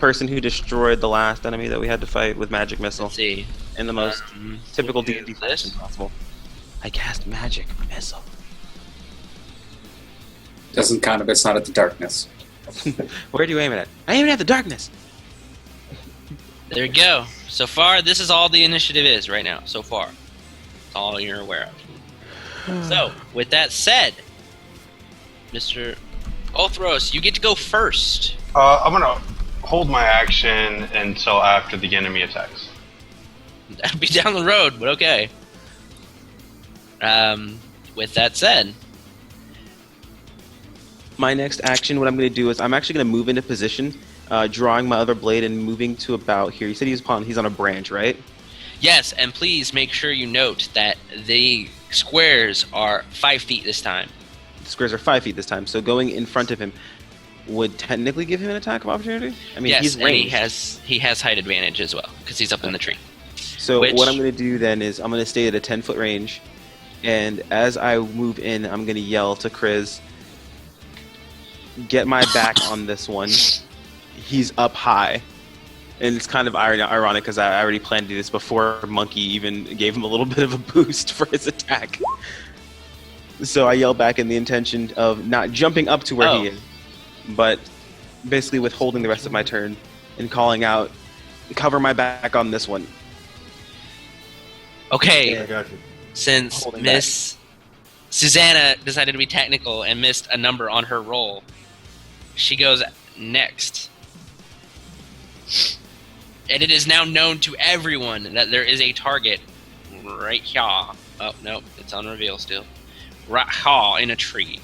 person who destroyed the last enemy that we had to fight with magic missile. Let's see. In the most typical who D&D is fashion this? possible. I cast magic missile. Doesn't count if it's not at the darkness. Where do you aim it at? I aim it at the darkness. There we go. So far, this is all the initiative is right now. So far, it's all you're aware of. So, with that said, Mr. Othros, you get to go first. I'm gonna hold my action until after the enemy attacks. That'll be down the road, but okay. With that said, My next action, what I'm going to do is I'm actually going to move into position, drawing my other blade and moving to about here. You said he's on a branch, right? yes, and please make sure you note that the squares are 5 feet this time. The squares are 5 feet this time, so going in front of him would technically give him an attack of opportunity? I mean, Yes, he's and ranged. he has height advantage as well because he's up in the tree. So what I'm going to do then is I'm going to stay at a 10-foot range, and as I move in, I'm going to yell to Kriz, get my back on this one. He's up high. And it's kind of ironic because I already planned to do this before Monkey even gave him a little bit of a boost for his attack. So I yell back in the intention of not jumping up to where he is, but basically withholding the rest of my turn and calling out, cover my back on this one. Okay, Yeah. I got you. since Holding Miss Susanna decided to be technical and missed a number on her roll, she goes next. And it is now known to everyone that there is a target right here. Oh, no, it's on reveal still. Right here in a tree.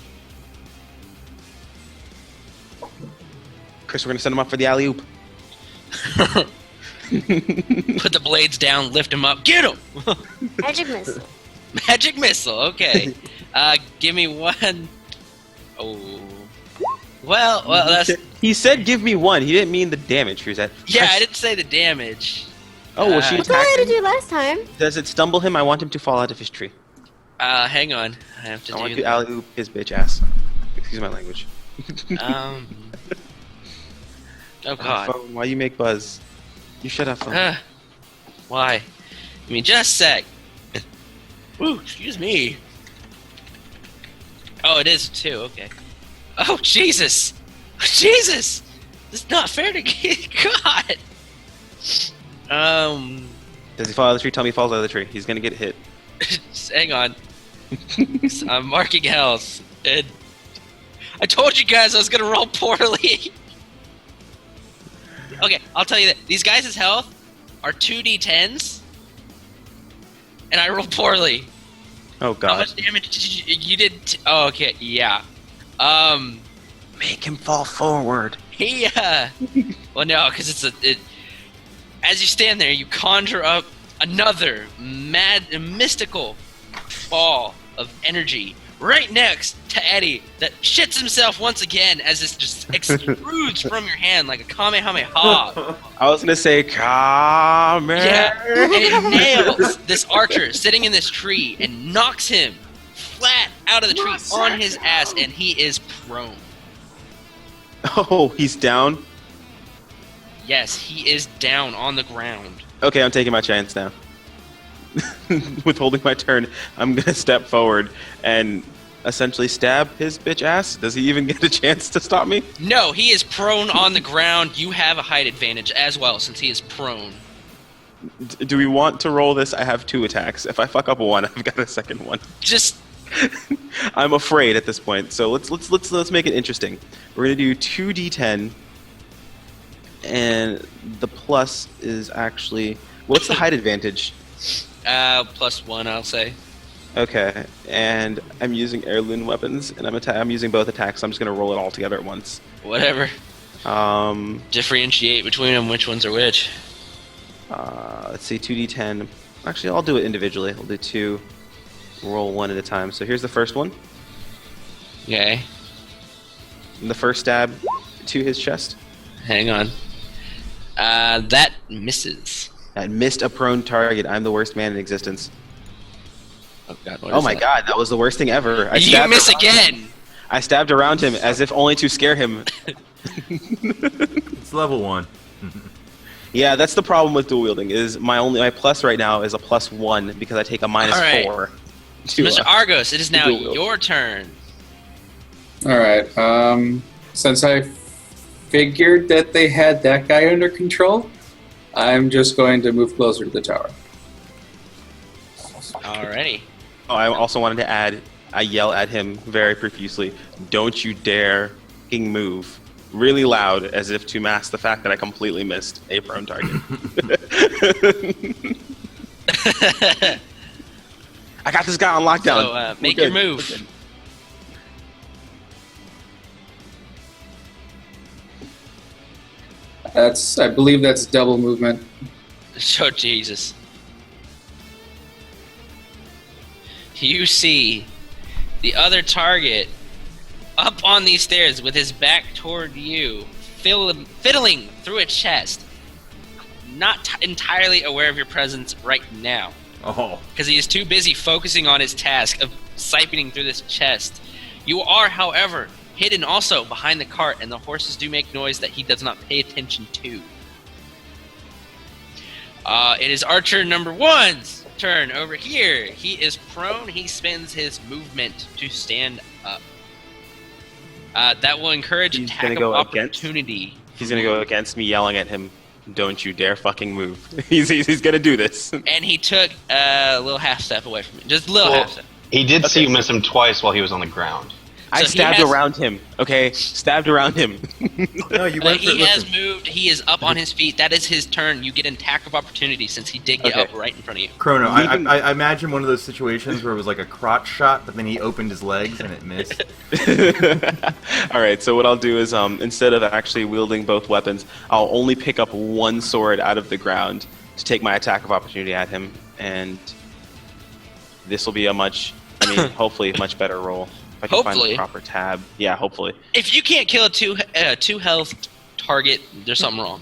Chris, we're going to send him up for the alley-oop. Put the blades down, lift him up, get him! Magic missile. Magic missile, okay. Give me one. Oh. Well, that's. He said give me one. He didn't mean the damage. He was at Yeah, I didn't say the damage. Oh, was she That's what I had to attacking? do last time. Does it stumble him? I want him to fall out of his tree. Hang on. I have to I want do to alley-oop his bitch ass. Excuse my language. Oh god. Phone, why you make buzz? You shut up, phone. Why? I mean, just a sec. Ooh, excuse me. Oh, it is too. Okay. Oh Jesus! Jesus! This is not fair to get. God. Does he fall out of the tree? Tell me he falls out of the tree. He's gonna get hit. Just hang on. I'm marking health. And I told you guys I was gonna roll poorly. Okay, I'll tell you that these guys' health are 2d10s, and I rolled poorly. Oh How god. much damage did you did? Oh, okay, yeah. Make him fall forward. He well, no, because as you stand there, you conjure up another mystical ball of energy right next to Eddie that shits himself once again as this just extrudes from your hand like a kamehameha. I was gonna say, come Yeah, and it nails this archer sitting in this tree and knocks him flat out of the tree on his ass, and he is prone. Oh, he's down. Yes, he is down on the ground. Okay, I'm taking my chance now. Withholding my turn, I'm gonna step forward and essentially stab his bitch ass. Does he even get a chance to stop me? No, he is prone on the ground. You have a height advantage as well since he is prone. Do we want to roll this? I have 2 attacks. If I fuck up one, I've got a second one. Just I'm afraid at this point. So let's make it interesting. We're gonna do 2d10, and the plus is actually what's the height advantage? +1, I'll say. Okay, and I'm using heirloom weapons, and I'm using both attacks. So I'm just gonna roll it all together at once. Whatever. Differentiate between them. Which ones are which? Let's see, 2d10. Actually, I'll do it individually. I'll do 2. Roll 1 at a time. So here's the first one. Okay. And the first stab to his chest. Hang on. That misses. That missed a prone target. I'm the worst man in existence. Oh god. What Oh is my that? god, that was the worst thing ever. I You stabbed miss around him. again. I stabbed around him as if only to scare him. It's level 1. Yeah, that's the problem with dual wielding. Is my plus right now is a +1 because I take a -4. So Mr. Argos, it is now dual wield. your turn. All right. Since I figured that they had that guy under control, I'm just going to move closer to the tower. Alrighty. Oh, I also wanted to add, I yell at him very profusely, "Don't you dare fucking move." Really loud, as if to mask the fact that I completely missed a prone target. I got this guy on lockdown. So, make your move. I believe that's double movement. Oh, Jesus. You see the other target up on these stairs with his back toward you, fiddling through a chest, not entirely aware of your presence right now. Oh. Because he is too busy focusing on his task of siphoning through this chest. You are, however, hidden also behind the cart, and the horses do make noise that he does not pay attention to. It is Archer number 1's turn over here. He is prone. He spends his movement to stand up. That will encourage He's attack gonna of go opportunity. He's gonna go against me yelling at him, "Don't you dare fucking move." He's gonna do this. And he took a little half step away from me. Just a little half step. He did see Okay, you miss him twice while he was on the ground. I So he stabbed has- around him. Okay, stabbed around him. No, you went for He has listen. moved. He is up on his feet. That is his turn. You get an attack of opportunity since he did get Okay. up right in front of you. Chrono, Leaving- I imagine one of those situations where it was like a crotch shot, but then he opened his legs and it missed. All right, so what I'll do is, instead of actually wielding both weapons, I'll only pick up one sword out of the ground to take my attack of opportunity at him, and this will be a hopefully much better roll. If I can find Hopefully. the proper tab. Yeah, hopefully. If you can't kill a two health target, there's something wrong.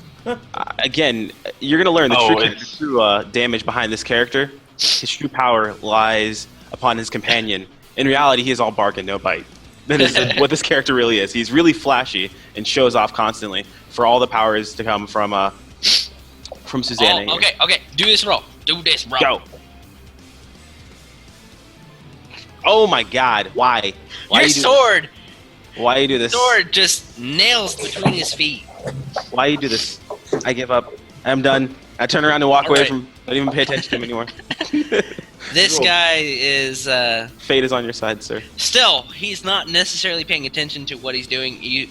Again, you're gonna learn the Oh, true damage behind this character. His true power lies upon his companion. In reality, he is all bark and no bite. That is what this character really is. He's really flashy and shows off constantly for all the powers to come from Susanna. Oh, okay. Do this roll. Do this roll. Go. Oh my God! Why? Why Your you do sword. Why you do this? Sword just nails between his feet. Why you do this? I give up. I'm done. I turn around and walk away Alright. from. Don't even pay attention to him anymore. This Roll. guy is Fate is on your side, sir. still. He's not necessarily paying attention to what he's doing. You,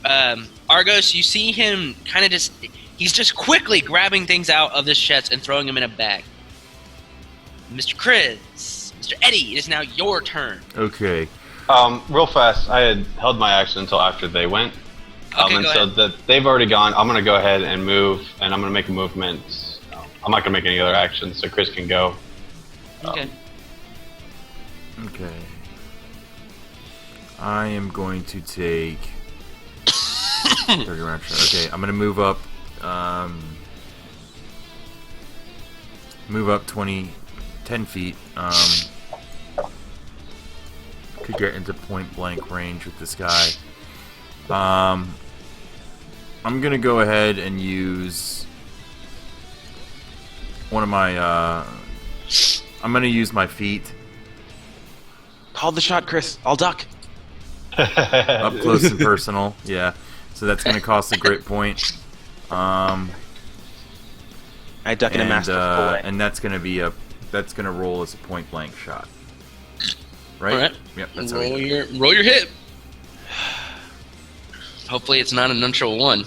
Argos, you see him kind of just. He's just quickly grabbing things out of this chest and throwing them in a bag. Mr. Chris, Mr. Eddie, it is now your turn. Okay. Real fast, I had held my action until after they went. Okay, and go so ahead. that they've already gone. I'm gonna go ahead and move, and I'm gonna make a movement. I'm not gonna make any other actions, so Chris can go. Okay. Okay. I am going to take 30 round shot. Okay, I'm gonna move up. Move up 10 feet. Could get into point blank range with this guy. I'm gonna go ahead and use one of my. I'm gonna use my feet Call the shot, Chris. I'll duck. up close and personal. Yeah, so that's gonna cost a grit point. I duck in a masterful way. And that's gonna roll as a point blank shot. Right? All right. Yep. That's how we Roll do it. your hit. Hopefully, it's not a natural one.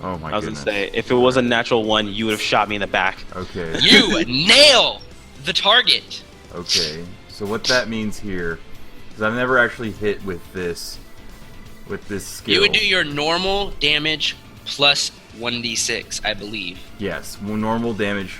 Oh my I was goodness. gonna say, if it was a natural one, you would have shot me in the back. Okay. You nail the target. Okay. So what that means here, because I've never actually hit with this skill. You would do your normal damage plus 1d6, I believe. Yes, normal damage.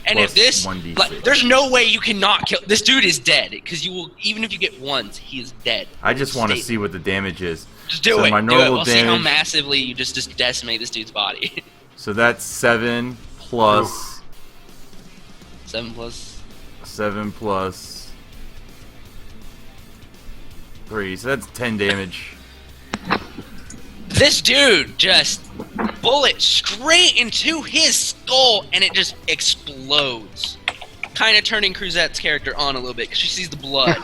And plus if this, 1d6. like, there's no way you cannot kill this dude. Is dead because you will. Even if you get ones, he is dead. I just want to Stay- see what the damage is. Just do so it. my do it. normal We'll see how damage- massively you just decimate this dude's body. So that's 7 plus 7 plus. 7 plus 3. So that's 10 damage. This dude just bullet straight into his skull, and it just explodes. Kind of turning Cruzette's character on a little bit because she sees the blood.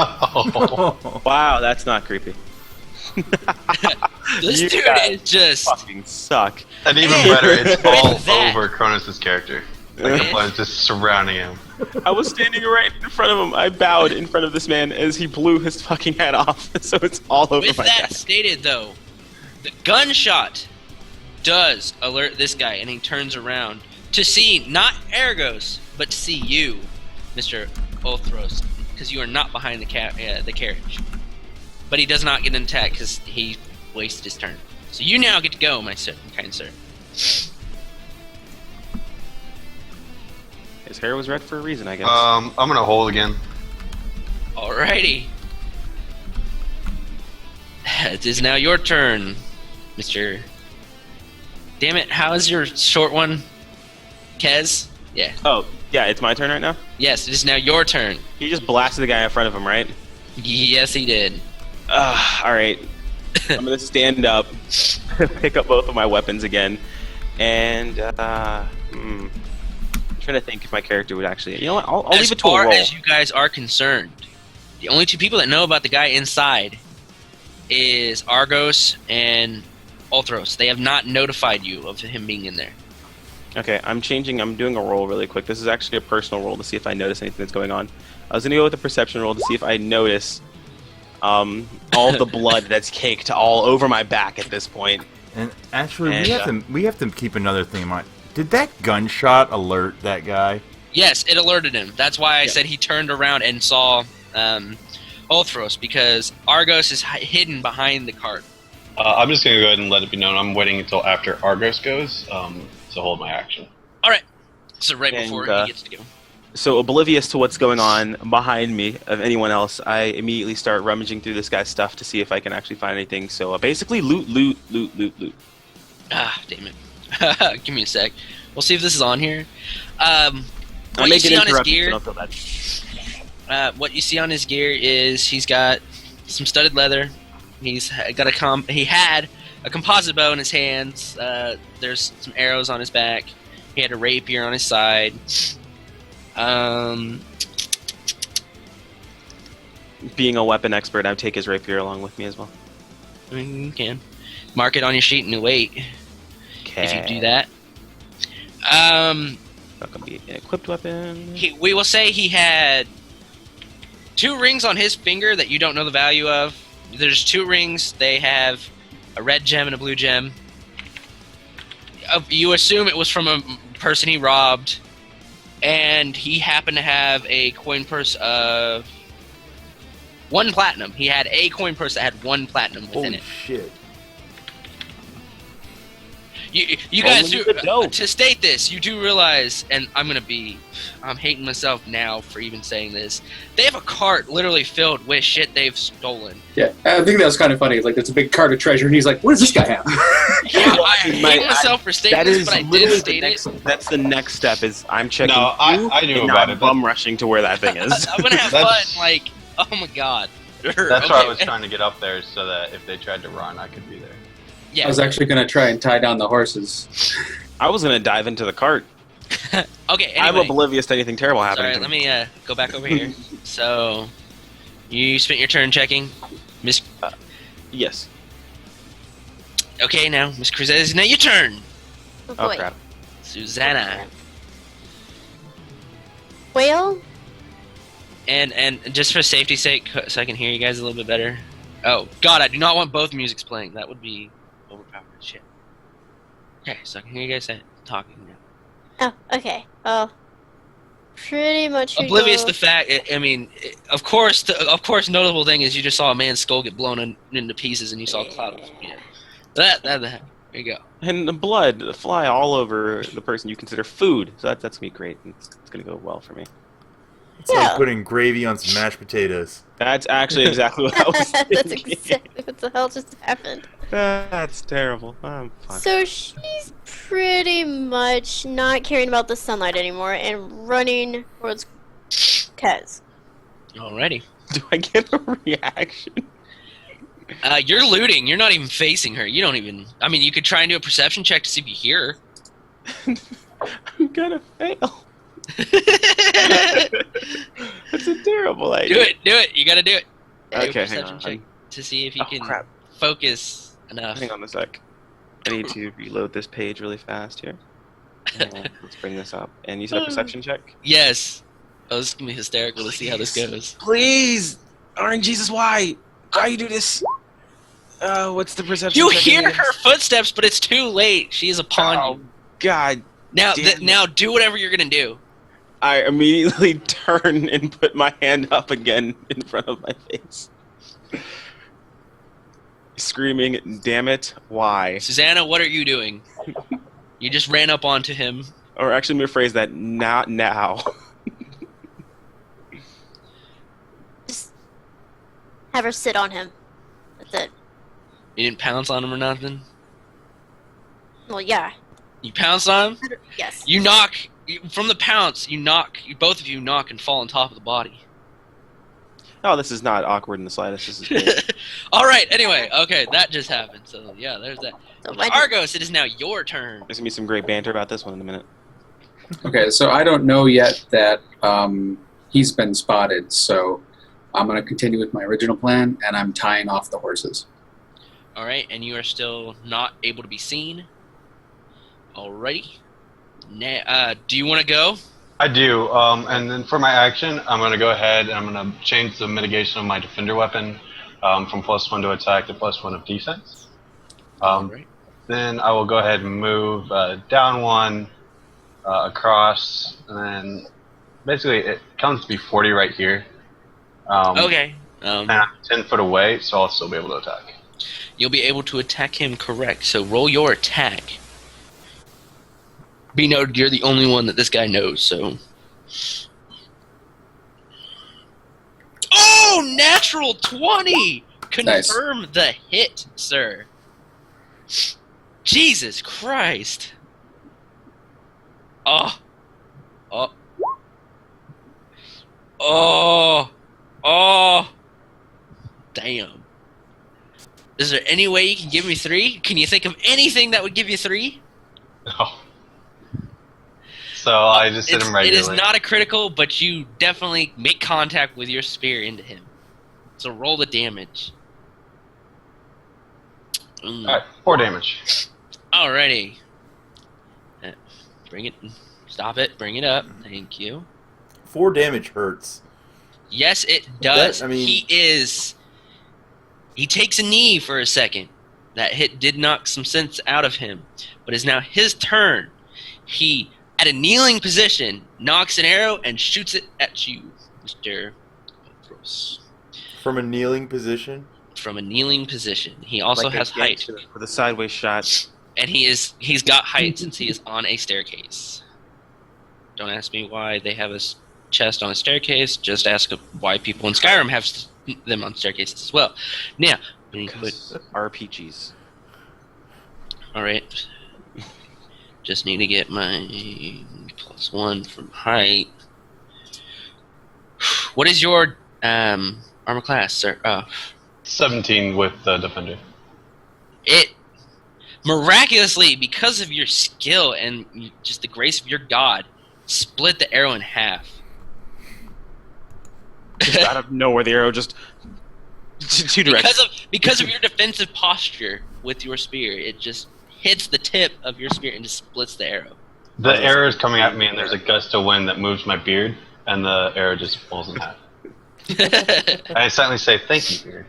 Wow, that's not creepy. This You dude guys is just. fucking suck. And even better, it's all that- over Cronus' character. Like the blood is just surrounding him. I was standing right in front of him. I bowed in front of this man as he blew his fucking head off. So it's all over With my that back. stated, though, the gunshot does alert this guy, and he turns around to see not Argos, but to see you, Mr. Ulthros, because you are not behind the carriage. But he does not get an attack because he wasted his turn. So you now get to go, my kind sir. His hair was red for a reason, I guess. I'm gonna hold again. Alrighty. It is now your turn, Mr. Damn it, how is your short one? Kez? Yeah. Oh, yeah, it's my turn right now? Yes, it is now your turn. He just blasted the guy in front of him, right? Yes, he did. Alright. I'm gonna stand up, pick up both of my weapons again, and, I'm trying to think if my character would actually... You know what, I'll leave it to a roll. As far as you guys are concerned, the only two people that know about the guy inside is Argos and Ulthros. They have not notified you of him being in there. Okay, I'm doing a roll really quick. This is actually a personal roll to see if I notice anything that's going on. I was gonna go with a perception roll to see if I notice all the blood that's caked all over my back at this point. And actually, we have to keep another thing in mind. Did that gunshot alert that guy? Yes, it alerted him. That's why I said he turned around and saw Ulthros, because Argos is hidden behind the cart. I'm just gonna go ahead and let it be known. I'm waiting until after Argos goes to hold my action. Alright, so right And, before he gets to go. So oblivious to what's going on behind me of anyone else, I immediately start rummaging through this guy's stuff to see if I can actually find anything. So basically loot. Ah, damn it. Give me a sec. We'll see if this is on here. I What may you get see on his interrupted, so gear, don't feel bad. what you see on his gear is he's got some studded leather. He had a composite bow in his hands. There's some arrows on his back. He had a rapier on his side. Being a weapon expert, I would take his rapier along with me as well. I mean, you can mark it on your sheet and wait if you do that. Not gonna be an equipped weapon. We will say he had 2 rings on his finger that you don't know the value of. There's 2 rings. They have a red gem and a blue gem. You assume it was from a person he robbed, and he happened to have a coin purse of 1 platinum. He had a coin purse that had 1 platinum within Holy it. shit. You guys Only do, the dope. to state this, you do realize, and I'm hating myself now for even saying this. They have a cart literally filled with shit they've stolen. Yeah, I think that was kind of funny. Like, it's a big cart of treasure, and he's like, "What does this guy have?" Yeah, I hate myself for stating That this, is but I did literally state it. That's the next step. Is I'm checking. No, I knew and about not it, but- bum rushing to where that thing is. I'm gonna have fun, That's- like, oh my god. That's why I was trying to get up there so that if they tried to run, I could be there. Yeah. I was actually going to try and tie down the horses. I was gonna dive into the cart. Okay, I'm anyway. oblivious to anything terrible happening. Sorry, to me. let me go back over here. So, you spent your turn checking. Miss. Yes. Okay, now, Miss Cruzes, now your turn. Oh, Oh boy. crap. Susanna. Whale? And just for safety's sake, so I can hear you guys a little bit better. Oh, God, I do not want both musics playing. That would be overpowered. Shit. Okay, so I can hear you guys talking now. Oh, okay. Well, pretty much. we Oblivious go- to the fact, of course, notable thing is you just saw a man's skull get blown into pieces, and you saw a cloud of that. There you go. And the blood fly all over the person you consider food. So that's gonna be great. It's gonna go well for me. It's Yeah. like putting gravy on some mashed potatoes. That's actually exactly what I was That's thinking. exactly what the hell just happened. That's terrible. I'm fine. So she's pretty much not caring about the sunlight anymore and running towards Kez. Alrighty. Do I get a reaction? You're looting. You're not even facing her. You don't even. I mean, you could try and do a perception check to see if you hear her. I'm gonna fail. That's a terrible idea. Do it. You gotta do it. Do a Okay, hang perception on. check to see if you Oh, can crap. focus enough. Hang on a sec. I need to reload this page really fast here. Let's bring this up. And you said a perception check? Yes. Oh, this is gonna be hysterical to see how this goes. Please! Orange Jesus, why? Why you do this? What's the perception You check hear again? her footsteps, but it's too late. She is upon Oh, you. God. Now, damn it. now do whatever you're gonna do. I immediately turn and put my hand up again in front of my face. Screaming, damn it, why? Susanna, what are you doing? You just ran up onto him. Or actually, let me rephrase that, not now. Just have her sit on him. That's it. You didn't pounce on him or nothing. Well, yeah. You pounced on him. Yes. You knock from the pounce. You knock. Both of you knock and fall on top of the body. Oh, this is not awkward in the slightest. This is great. All right. Anyway, okay, that just happened. So yeah, there's that. So why did- Argos, it is now your turn. There's gonna be some great banter about this one in a minute. Okay, so I don't know yet that he's been spotted, so I'm going to continue with my original plan, and I'm tying off the horses. All right, and you are still not able to be seen. Alrighty. Do you want to go? I do. And then for my action, I'm going to go ahead and I'm going to change the mitigation of my defender weapon from +1 to attack to +1 of defense. Alright. Then I will go ahead and move down 1, across, and then basically it comes to be 40 right here. Okay. And I'm 10 foot away, so I'll still be able to attack. You'll be able to attack him, correct. So roll your attack. Be noted, you're the only one that this guy knows, so... Oh! Natural 20! Confirm the hit, sir. Jesus Christ. Oh. Oh. Oh. Oh. Damn. Is there any way you can give me 3? Can you think of anything that would give you 3? No. So I just hit him It regularly. is not a critical, but you definitely make contact with your spear into him. So roll the damage. Alright, 4 damage. Alrighty. Bring it. Stop it. Bring it up. Thank you. 4 damage hurts. Yes, it does. I mean- He takes a knee for a second. That hit did knock some sense out of him. But it's now his turn. He, at a kneeling position, knocks an arrow and shoots it at you, Mr. Othros. From a kneeling position? From a kneeling position. He also Like a has height. gangster with a sideways shot. And he's got height since he is on a staircase. Don't ask me why they have a chest on a staircase. Just ask why people in Skyrim have them on staircases as well. Now, we need to put... RPGs. Alright. Just need to get my +1 from height. What is your armor class, sir? 17 with the defender. It miraculously, because of your skill and just the grace of your god, split the arrow in half. Just out of nowhere, the arrow just... two directions. Because of your defensive posture with your spear, it just hits the tip of your spear and just splits the arrow. The arrow is coming at me, and there's a gust of wind that moves my beard, and the arrow just falls in half. I silently say, "Thank you, beard."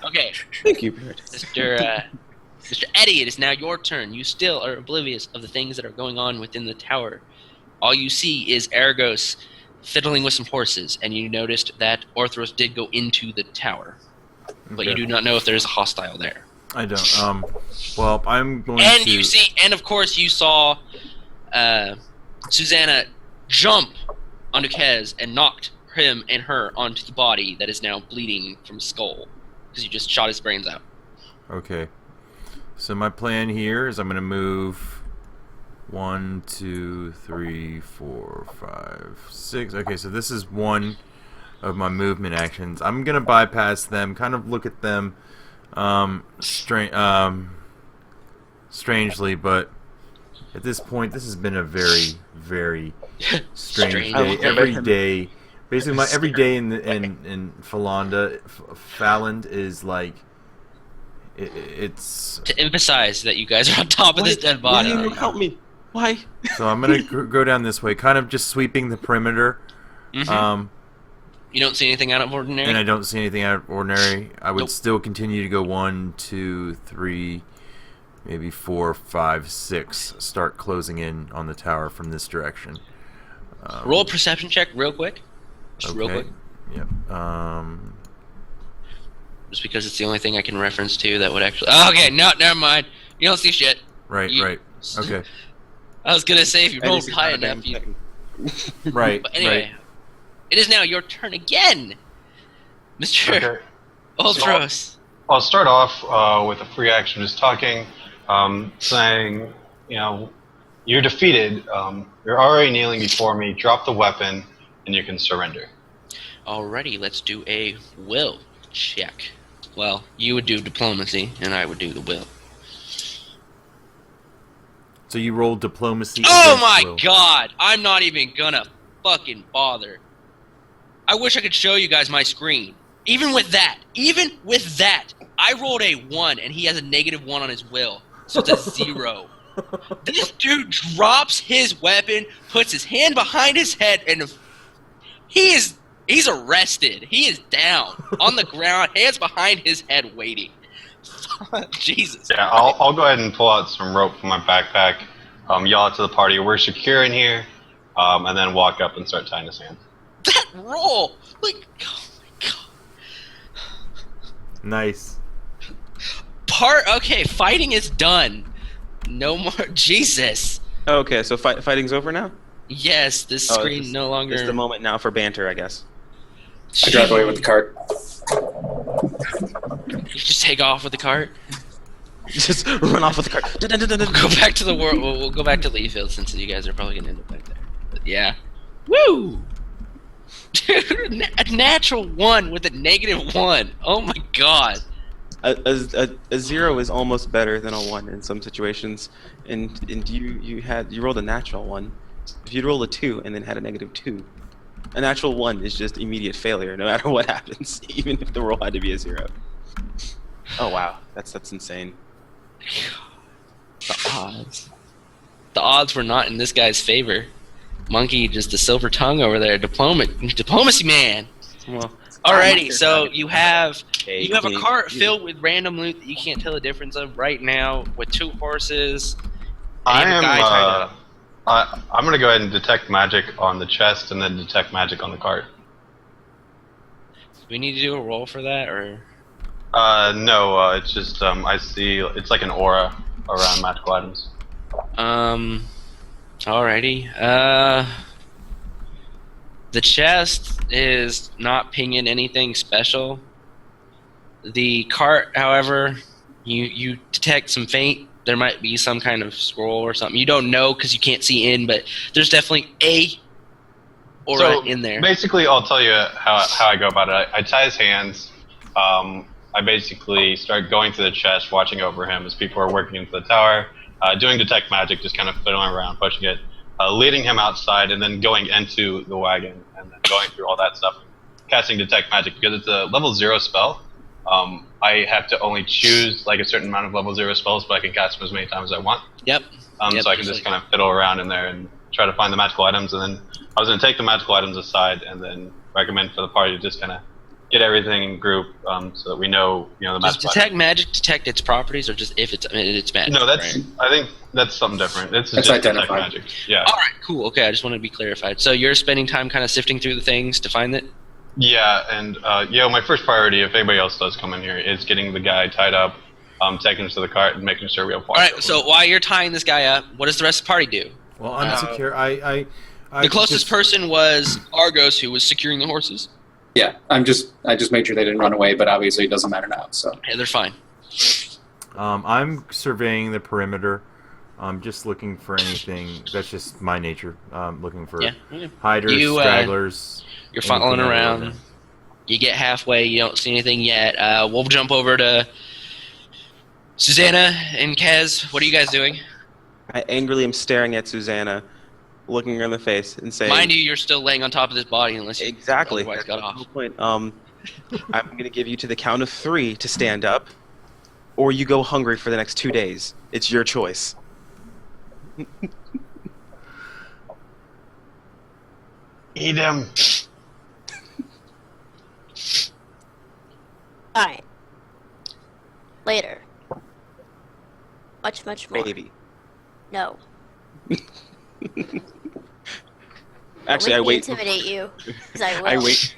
Okay, Thank you, Beard. Mr. Eddie, it is now your turn. You still are oblivious of the things that are going on within the tower. All you see is Argos fiddling with some horses, and you noticed that Orthros did go into the tower. But you Okay. do not know if there's a hostile there. I don't. Well, I'm going And to... you see, and of course you saw Susanna jump onto Kez and knocked him and her onto the body that is now bleeding from his skull because you just shot his brains out. Okay. So my plan here is I'm going to move 1, 2, 3, 4, 5, 6. Okay, so this is one of my movement actions. I'm going to bypass them, kind of look at them Strangely, but at this point, this has been a very, very strange day. Every day, basically, every day in Falonde is like it's. To emphasize that you guys are on top of this dead body. Why didn't you help me? Why? So I'm gonna go down this way, kind of just sweeping the perimeter. Mm-hmm. You don't see anything out of ordinary? And I don't see anything out of ordinary. I would Nope. still continue to go 1, 2, 3, maybe 4, 5, 6. Start closing in on the tower from this direction. Roll a perception check real quick. Just real quick. Yep. Just because it's the only thing I can reference to that would actually... Oh, okay, no, never mind. You don't see shit. Right. Okay. I was going to say, if you I rolled didn't see high not a enough, damn you... thing. Right. But anyway, Right. it is now your turn again, Mr. Okay. Ultros. I'll start off with a free action, just talking, saying, you're defeated. You're already kneeling before me. Drop the weapon, and you can surrender. Alrighty, let's do a will check. Well, you would do diplomacy, and I would do the will. So you rolled diplomacy. Oh against my will. god! I'm not even gonna fucking bother. I wish I could show you guys my screen. Even with that, I rolled a 1, and he has a -1 on his will. So it's a 0. This dude drops his weapon, puts his hand behind his head, and he's arrested. He is down on the ground, hands behind his head, waiting. Jesus. Yeah, I'll go ahead and pull out some rope from my backpack, yell out to the party, we're secure in here, and then walk up and start tying his hands. That roll! Like, oh my god. Nice. Okay, fighting is done. No more. Jesus. Okay, so fighting's over now? Yes, this Oh, screen it's- no longer. It's the moment now for banter, I guess. I drive away with the cart. You just take off with the cart. Just run off with the car. Go back to the world. We'll go back to Leafield since you guys are probably gonna end up back there. But yeah. Woo! Dude, a natural 1 with a -1. Oh my god. A 0 is almost better than a 1 in some situations, and you rolled a natural 1. If you'd roll a 2 and then had a -2, a natural 1 is just immediate failure no matter what happens, even if the roll had to be a 0. Oh wow, that's insane. The odds. The odds were not in this guy's favor. Monkey, just a silver tongue over there. Diplomacy man. Well, Alrighty, so you have a cart filled with random loot that you can't tell the difference of right now, with 2 horses. I and you have am. a guy tied up. I'm gonna go ahead and detect magic on the chest, and then detect magic on the cart. Do we need to do a roll for that, or? No. It's just I see. It's like an aura around magical items. Alrighty. The chest is not pinging anything special. The cart, however, you detect some faint. There might be some kind of scroll or something. You don't know because you can't see in, but there's definitely a aura in there. Basically, I'll tell you how I go about it. I tie his hands. I basically start going through the chest, watching over him as people are working into the tower, doing detect magic, just kind of fiddling around, pushing it, leading him outside, and then going into the wagon, and then going through all that stuff, casting detect magic because it's a level 0 spell. I have to only choose like a certain amount of level 0 spells, but I can cast them as many times as I want. Yep. So I can just kind of fiddle around in there and try to find the magical items, and then I was going to take the magical items aside and then recommend for the party to just kind of get everything in group, so that we know, the Does magical detect items. magic detect its properties, or just if it's magic? No, that's. right? I think that's something different. It's That's just detect identified. magic. Yeah. All right, cool. Okay, I just wanted to be clarified. So you're spending time kind of sifting through the things to find it. Yeah, and my first priority, if anybody else does come in here, is getting the guy tied up, taking him to the cart, and making sure we have. All right. So while you're tying this guy up, what does the rest of the party do? Well, I'm secure. I The closest just- person was Argos, who was securing the horses. Yeah, I just made sure they didn't run away, but obviously it doesn't matter now. So Yeah, they're fine. I'm surveying the perimeter. I'm just looking for anything. That's just my nature. Looking for Yeah. hiders, You, stragglers. You're anything funneling other around. than- You get halfway. You don't see anything yet. We'll jump over to Susanna and Kaz, what are you guys doing? I angrily am staring at Susanna, looking her in the face, and saying, Mind you, you're still laying on top of this body unless you exactly. otherwise got off. No point. I'm going to give you to the count of 3 to stand up, or you go hungry for the next 2 days. It's your choice. Eat him. Alright. Later. Much, much more. Maybe. No. Actually, I Let me wait. intimidate you, 'cause I will. I wait.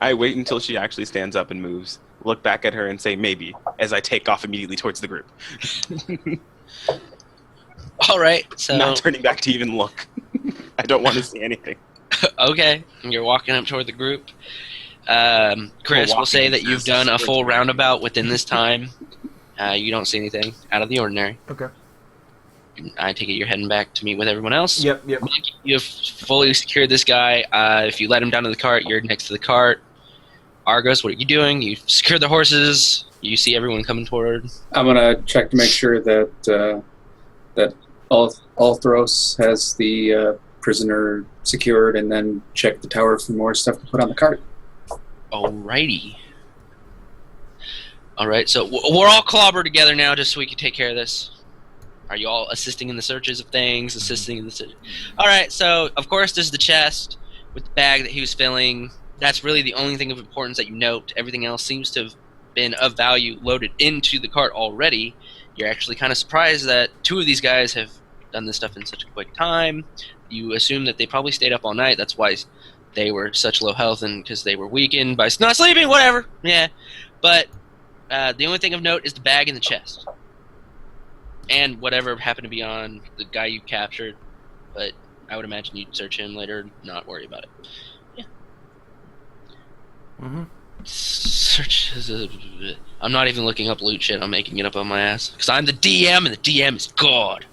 I wait until she actually stands up and moves. Look back at her and say maybe, as I take off immediately towards the group. All right, so Not turning back to even look. I don't want to see anything. okay, you're walking up toward the group. Chris, We're we'll say walking that you've done a full roundabout within this time. You don't see anything out of the ordinary. Okay. I take it you're heading back to meet with everyone else. Yep. You've fully secured this guy. If you let him down to the cart, you're next to the cart. Argos, what are you doing? You've secured the horses. You see everyone coming toward. I'm gonna check to make sure that that Althros has the prisoner secured, and then check the tower for more stuff to put on the cart. Alrighty. Alright, so we're all clobbered together now just so we can take care of this. Are you all assisting in the searches of things? Assisting in the Alright, so of course there's the chest with the bag that he was filling. That's really the only thing of importance that you note. Everything else seems to have been of value loaded into the cart already. You're actually kind of surprised that 2 of these guys have done this stuff in such a quick time. You assume that they probably stayed up all night. That's why they were such low health, and because they were weakened by not sleeping, whatever. Yeah. But the only thing of note is the bag and the chest. And whatever happened to be on the guy you captured. But I would imagine you'd search him later, not worry about it. Yeah. Mm-hmm. Search. I'm not even looking up loot shit. I'm making it up on my ass. Because I'm the DM, and the DM is God.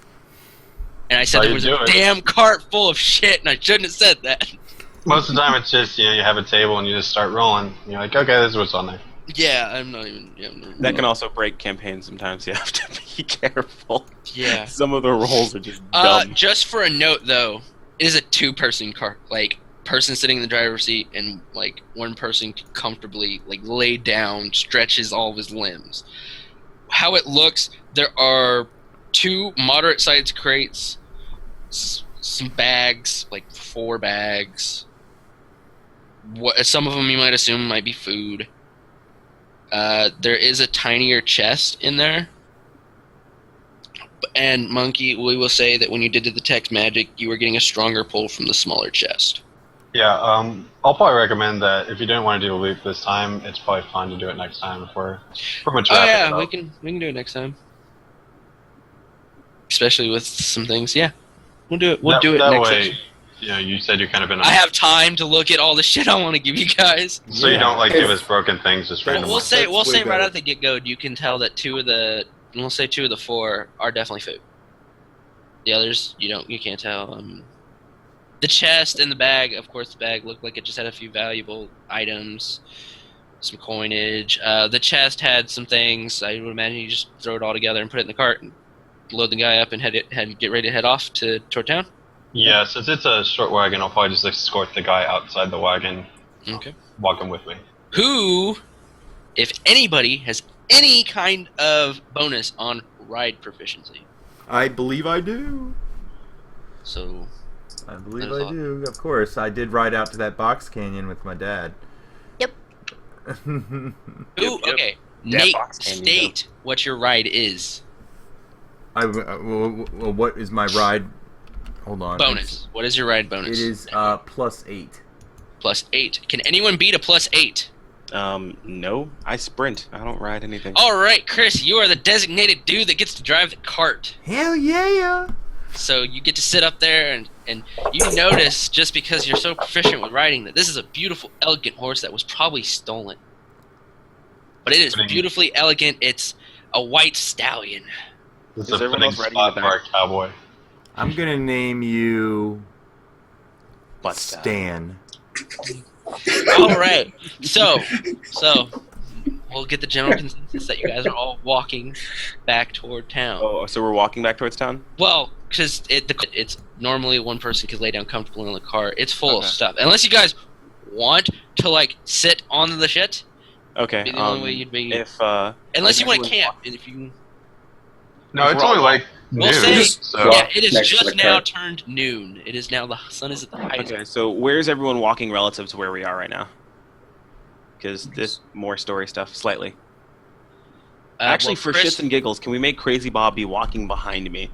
And I said How there you was doing? a damn cart full of shit, and I shouldn't have said that. Most of the time, it's just you have a table and you just start rolling. You're like, okay, this is what's on there. Yeah, I'm not even. Yeah, That can also break campaigns sometimes. You have to be careful. Yeah. Some of the rolls are just dumb. Just for a note, though, it is a 2-person cart. Like, person sitting in the driver's seat, and like one person can comfortably like lay down, stretches all of his limbs. How it looks, there are 2 moderate-sized crates, some bags, like 4 bags. Some of them you might assume might be food. There is a tinier chest in there. And Monkey, we will say that when you did the detect magic, you were getting a stronger pull from the smaller chest. Yeah, I'll probably recommend that if you didn't want to do a loop this time, it's probably fun to do it next time if we're pretty much Oh wrapping yeah, it up. we can do it next time. Especially with some things, yeah. We'll do it. We'll do it that next way, session. you said you're kind of in a... I have time to look at all the shit I want to give you guys. So you don't give us broken things just Well, randomly. we'll say That's way right better. out the get go. You can tell that 2 of the 4 are definitely food. The others you can't tell. The chest and the bag, of course, the bag looked like it just had a few valuable items, some coinage. The chest had some things. I would imagine you just throw it all together and put it in the cart and load the guy up and get ready to head off toward town. Yeah, since it's a short wagon, I'll probably just escort the guy outside the wagon, Okay. walk him with me. Who, if anybody, has any kind of bonus on ride proficiency? I believe I do. So, I believe There's a I lot. do. Of course, I did ride out to that box canyon with my dad. Yep. ooh, yep. okay. That Nate, box canyon, state what your ride is. Well, what is my ride? Hold on. Bonus. What is your ride bonus? It is +8. +8. Can anyone beat a +8? No. I sprint. I don't ride anything. All right, Chris, you are the designated dude that gets to drive the cart. Hell yeah! So you get to sit up there, and you notice, just because you're so proficient with riding, that this is a beautiful, elegant horse that was probably stolen. But it is beautifully elegant. It's a white stallion. This Is is a everyone fitting else riding spot the for our back? cowboy. I'm gonna name you But Stan. All right. So we'll get the general consensus that you guys are all walking back toward town. Oh, so we're walking back towards town? Well, because it's normally one person can lay down comfortably in the car. It's full of Okay. stuff. Unless you guys want to, like, sit on the shit. Okay. Be the only way you'd be. if Unless you want to everyone's camp. And if you. No, it's only like We'll noon. say- So Yeah, it is next to just the now car. turned noon. It is now, the sun is at the highest. Okay, so where's everyone walking relative to where we are right now? Because this more story stuff slightly. Actually, well, for Chris, shits and giggles, can we make Crazy Bob be walking behind me,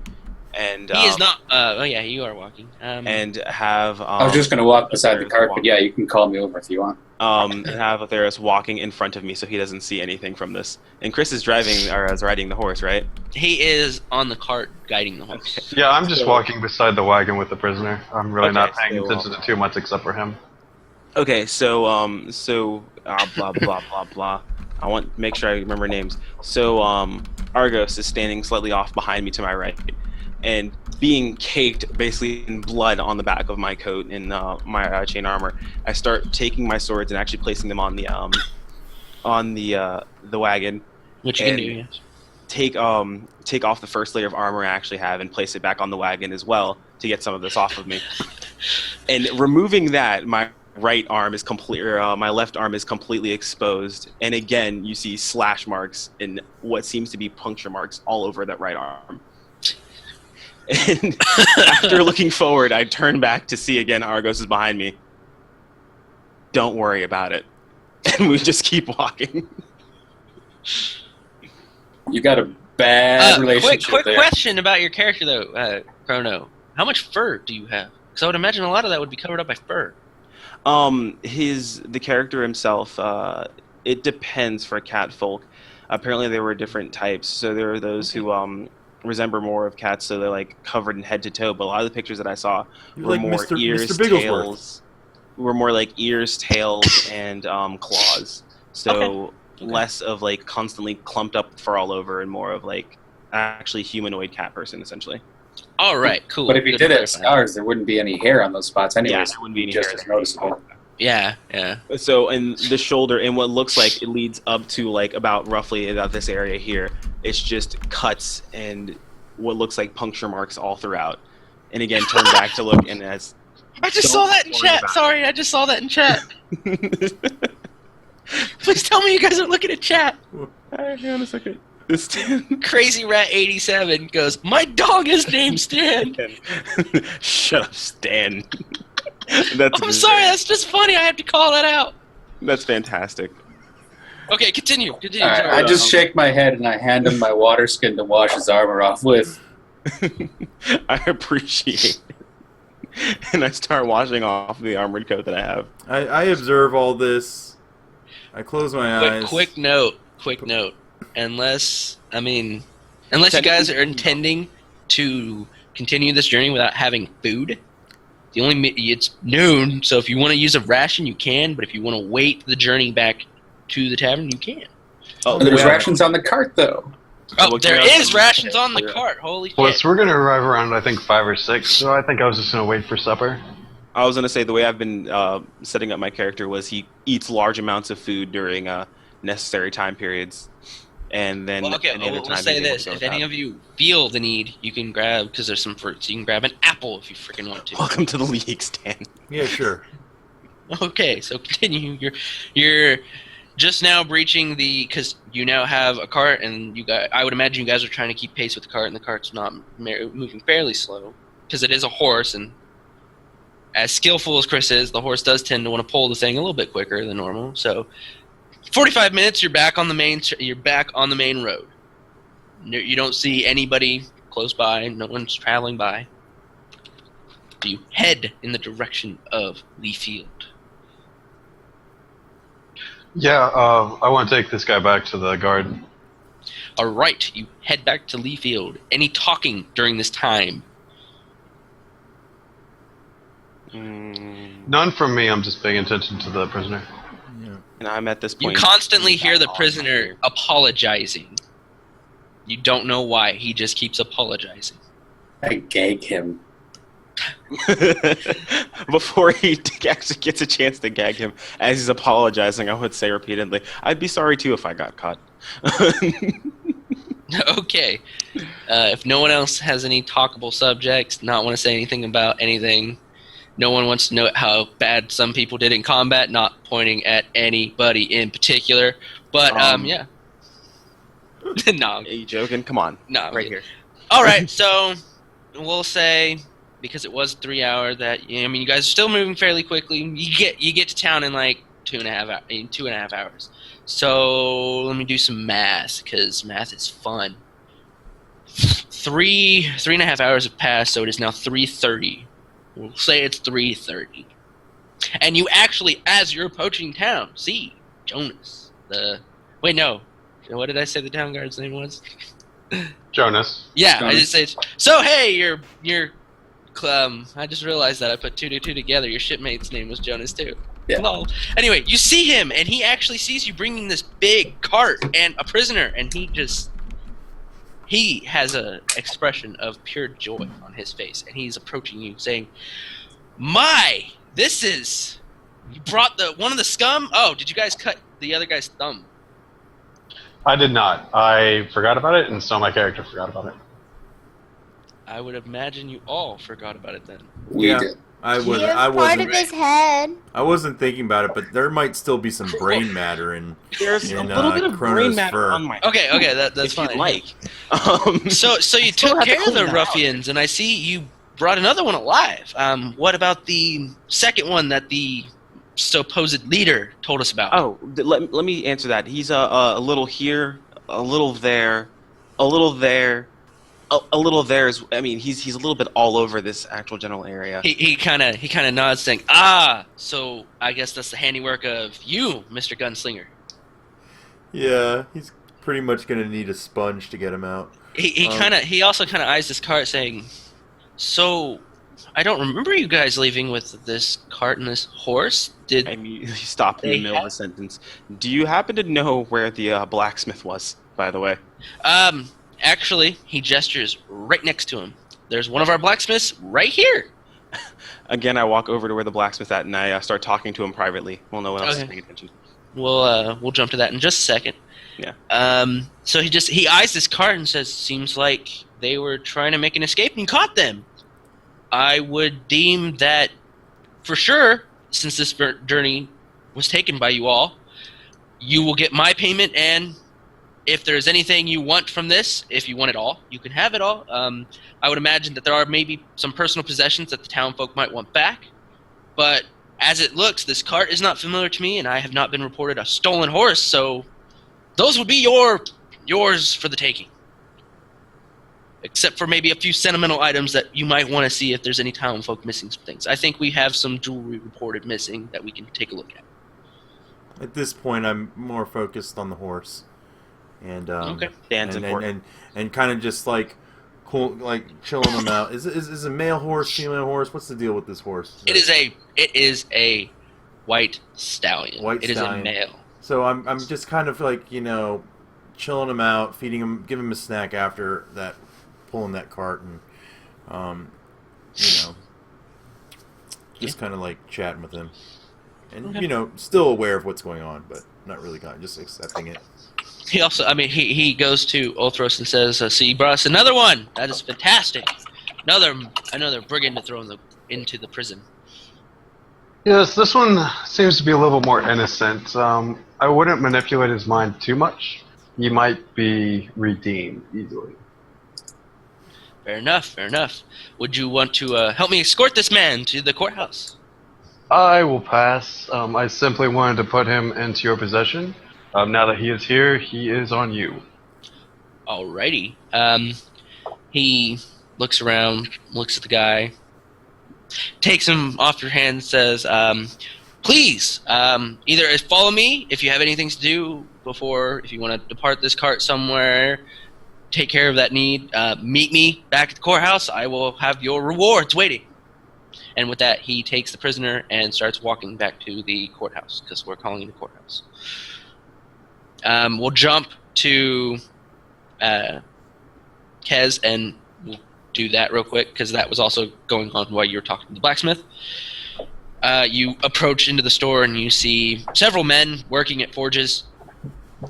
and he is not. Oh yeah, you are walking. and have I was just going to walk beside the Atheros cart, walk- but yeah, you can call me over if you want. and have Atheros walking in front of me so he doesn't see anything from this. And Chris is driving or is riding the horse, right? He is on the cart guiding the horse. yeah, I'm just So- walking beside the wagon with the prisoner. I'm really Okay, not paying so, attention to too much except for him. Okay, so blah blah blah blah. I want to make sure I remember names. So Argos is standing slightly off behind me to my right, and being caked basically in blood on the back of my coat and my chain armor. I start taking my swords and actually placing them on the wagon. Which you can And- do, yes. Take off the first layer of armor I actually have and place it back on the wagon as well to get some of this off of me. And removing that, my right arm is my left arm is completely exposed. And again, you see slash marks and what seems to be puncture marks all over that right arm. And after looking forward, I turn back to see again Argos is behind me. Don't worry about it. And we just keep walking. You got a bad relationship Quick there. question about your character though, Chrono. How much fur do you have? Because I would imagine a lot of that would be covered up by fur. The character himself, it depends for cat folk. Apparently there were different types. So there are those who resemble more of cats, so they're like covered in head to toe. But a lot of the pictures that I saw You're were like more Mr. ears, Mr. Bigglesworth. tails. Were more like ears, tails, and claws. So less of like constantly clumped up fur all over, and more of like actually humanoid cat person essentially. All right, cool. But if you Good did to it clarify. scars, there wouldn't be any hair on those spots Yeah, anyways. there wouldn't be any just hair as there. noticeable. Yeah, yeah. So, and the shoulder, and what looks like it leads up to like about roughly about this area here, it's just cuts and what looks like puncture marks all throughout. And again, turn back to look, and as I just Don't saw that in worry chat. about Sorry, I just saw that in chat. Please tell me you guys are looking at chat. hang on a second. This Crazy Rat 87 goes, my dog is named Stan. Shut up, Stan. That's I'm sorry, that's just funny. I have to call that out. That's fantastic. Okay, continue. All right, Sorry. I just shake my head and I hand him my water skin to wash his armor off with. I appreciate it. And I start washing off the armored coat that I have. I observe all this. I close my eyes. Quick note. Unless you guys are intending to continue this journey without having food, it's noon, so if you want to use a ration, you can, but if you want to wait the journey back to the tavern, you can. Oh, There's yeah. rations on the cart, though. Oh, Look there around. is rations on the cart. Holy Well, shit. so we're gonna arrive around I think 5 or 6. So I think I was just gonna wait for supper. I was gonna say the way I've been setting up my character was he eats large amounts of food during necessary time periods, and then Well, okay, any other we'll time say he's able this. to go If without. any of you feel the need, you can grab, because there's some fruits, you can grab an apple if you freaking want to. Welcome to the league, Stan. Yeah, sure. Okay, so continue. You're just now breaching because you now have a cart, and I would imagine you guys are trying to keep pace with the cart, and the cart's not moving fairly slow, because it is a horse, and as skillful as Chris is, the horse does tend to want to pull the thing a little bit quicker than normal. So, 45 minutes, you're back on the main road. You don't see anybody close by. No one's traveling by. You head in the direction of Lee Field. Yeah, I want to take this guy back to the guard. All right, you head back to Lee Field. Any talking during this time? None from me. I'm just paying attention to the prisoner. Yeah. And I'm at this You point. constantly hear the prisoner apologizing. You don't know why. He just keeps apologizing. I gag him. Before he actually gets a chance to gag him, as he's apologizing, I would say repeatedly, "I'd be sorry too if I got caught." Okay. If no one else has any talkable subjects, not want to say anything about anything, no one wants to know how bad some people did in combat, not pointing at anybody in particular. But, yeah. No. Are you joking? Come on. No. Right here. All right, so we'll say, because it was 3 hour, that I mean, you guys are still moving fairly quickly. You get to town in like 2.5 hours. So let me do some math, because math is fun. 3.5 hours have passed, so it is now 3:30. We'll say it's 3:30, and you actually, as you're approaching town, see Jonas. Wait, no. What did I say the town guard's name was? Jonas. Yeah, Jonas. I just said. So hey, you're. I just realized that I put 2 to 2 together. Your shipmate's name was Jonas too. Yeah. Lol. Anyway, you see him, and he actually sees you bringing this big cart and a prisoner, and he has a expression of pure joy on his face, and he's approaching you, saying, "My, this is. You brought one of the scum. Oh, did you guys cut the other guy's thumb?" I did not. I forgot about it, and so my character forgot about it. I would imagine you all forgot about it then. We Yeah. did. I He was. was I part of wasn't. his head. I wasn't thinking about it, but there might still be some brain matter in. There's a In, little bit of Chrono's brain matter fur. on my. Okay, that's if fine. you'd like. So you Still took have to care of clean the that out. ruffians, and I see you brought another one alive. What about the second one that the supposed leader told us about? Oh, let me answer that. He's a little here, a little there, a little there, a little there. I mean, he's a little bit all over this actual general area. He kind of nods, saying, so I guess that's the handiwork of you, Mr. Gunslinger." Yeah, he's pretty much gonna need a sponge to get him out. He also kind of eyes this cart, saying, "So, I don't remember you guys leaving with this cart and this horse. Did I mean, he stopped in the middle of a sentence. Do you happen to know where the blacksmith was, by the way? Actually, he gestures right next to him. There's one of our blacksmiths right here." Again, I walk over to where the blacksmith's at, and I start talking to him privately. Well, no one else is Okay. paying attention. We'll jump to that in just a second. Yeah. So he eyes this cart and says, "Seems like they were trying to make an escape and you caught them. I would deem that for sure, since this journey was taken by you all, you will get my payment, and if there's anything you want from this, if you want it all, you can have it all. I would imagine that there are maybe some personal possessions that the town folk might want back, but as it looks, this cart is not familiar to me, and I have not been reported a stolen horse, so those would be yours for the taking. Except for maybe a few sentimental items that you might want to see if there's any town folk missing some things. I think we have some jewelry reported missing that we can take a look at." At this point, I'm more focused on the horse, and Okay. Dan's important. and kind of just like cool, like chilling him out. Is a male horse, female horse? What's the deal with this horse? It is a white stallion. White It stallion. is a male. So I'm just kind of like, chilling him out, feeding him, giving him a snack after that, pulling that cart, and just kind of like chatting with him, and Okay. still aware of what's going on, but not really kind of just accepting it. He also, he goes to Ulthros and says, "So you brought us another one. That is fantastic. Another brigand to throw into the prison." Yes, this one seems to be a little more innocent. I wouldn't manipulate his mind too much. He might be redeemed easily. Fair enough. Would you want to help me escort this man to the courthouse? I will pass. I simply wanted to put him into your possession. Now that he is here, he is on you. Alrighty. He looks around, looks at the guy, takes him off your hand, and says, "Please, either follow me if you have anything to do before, if you want to depart this cart somewhere, take care of that need. Meet me back at the courthouse. I will have your rewards waiting." And with that, he takes the prisoner and starts walking back to the courthouse, because we're calling it a courthouse. We'll jump to Kez, and we'll do that real quick because that was also going on while you were talking to the blacksmith. You approach into the store and you see several men working at forges,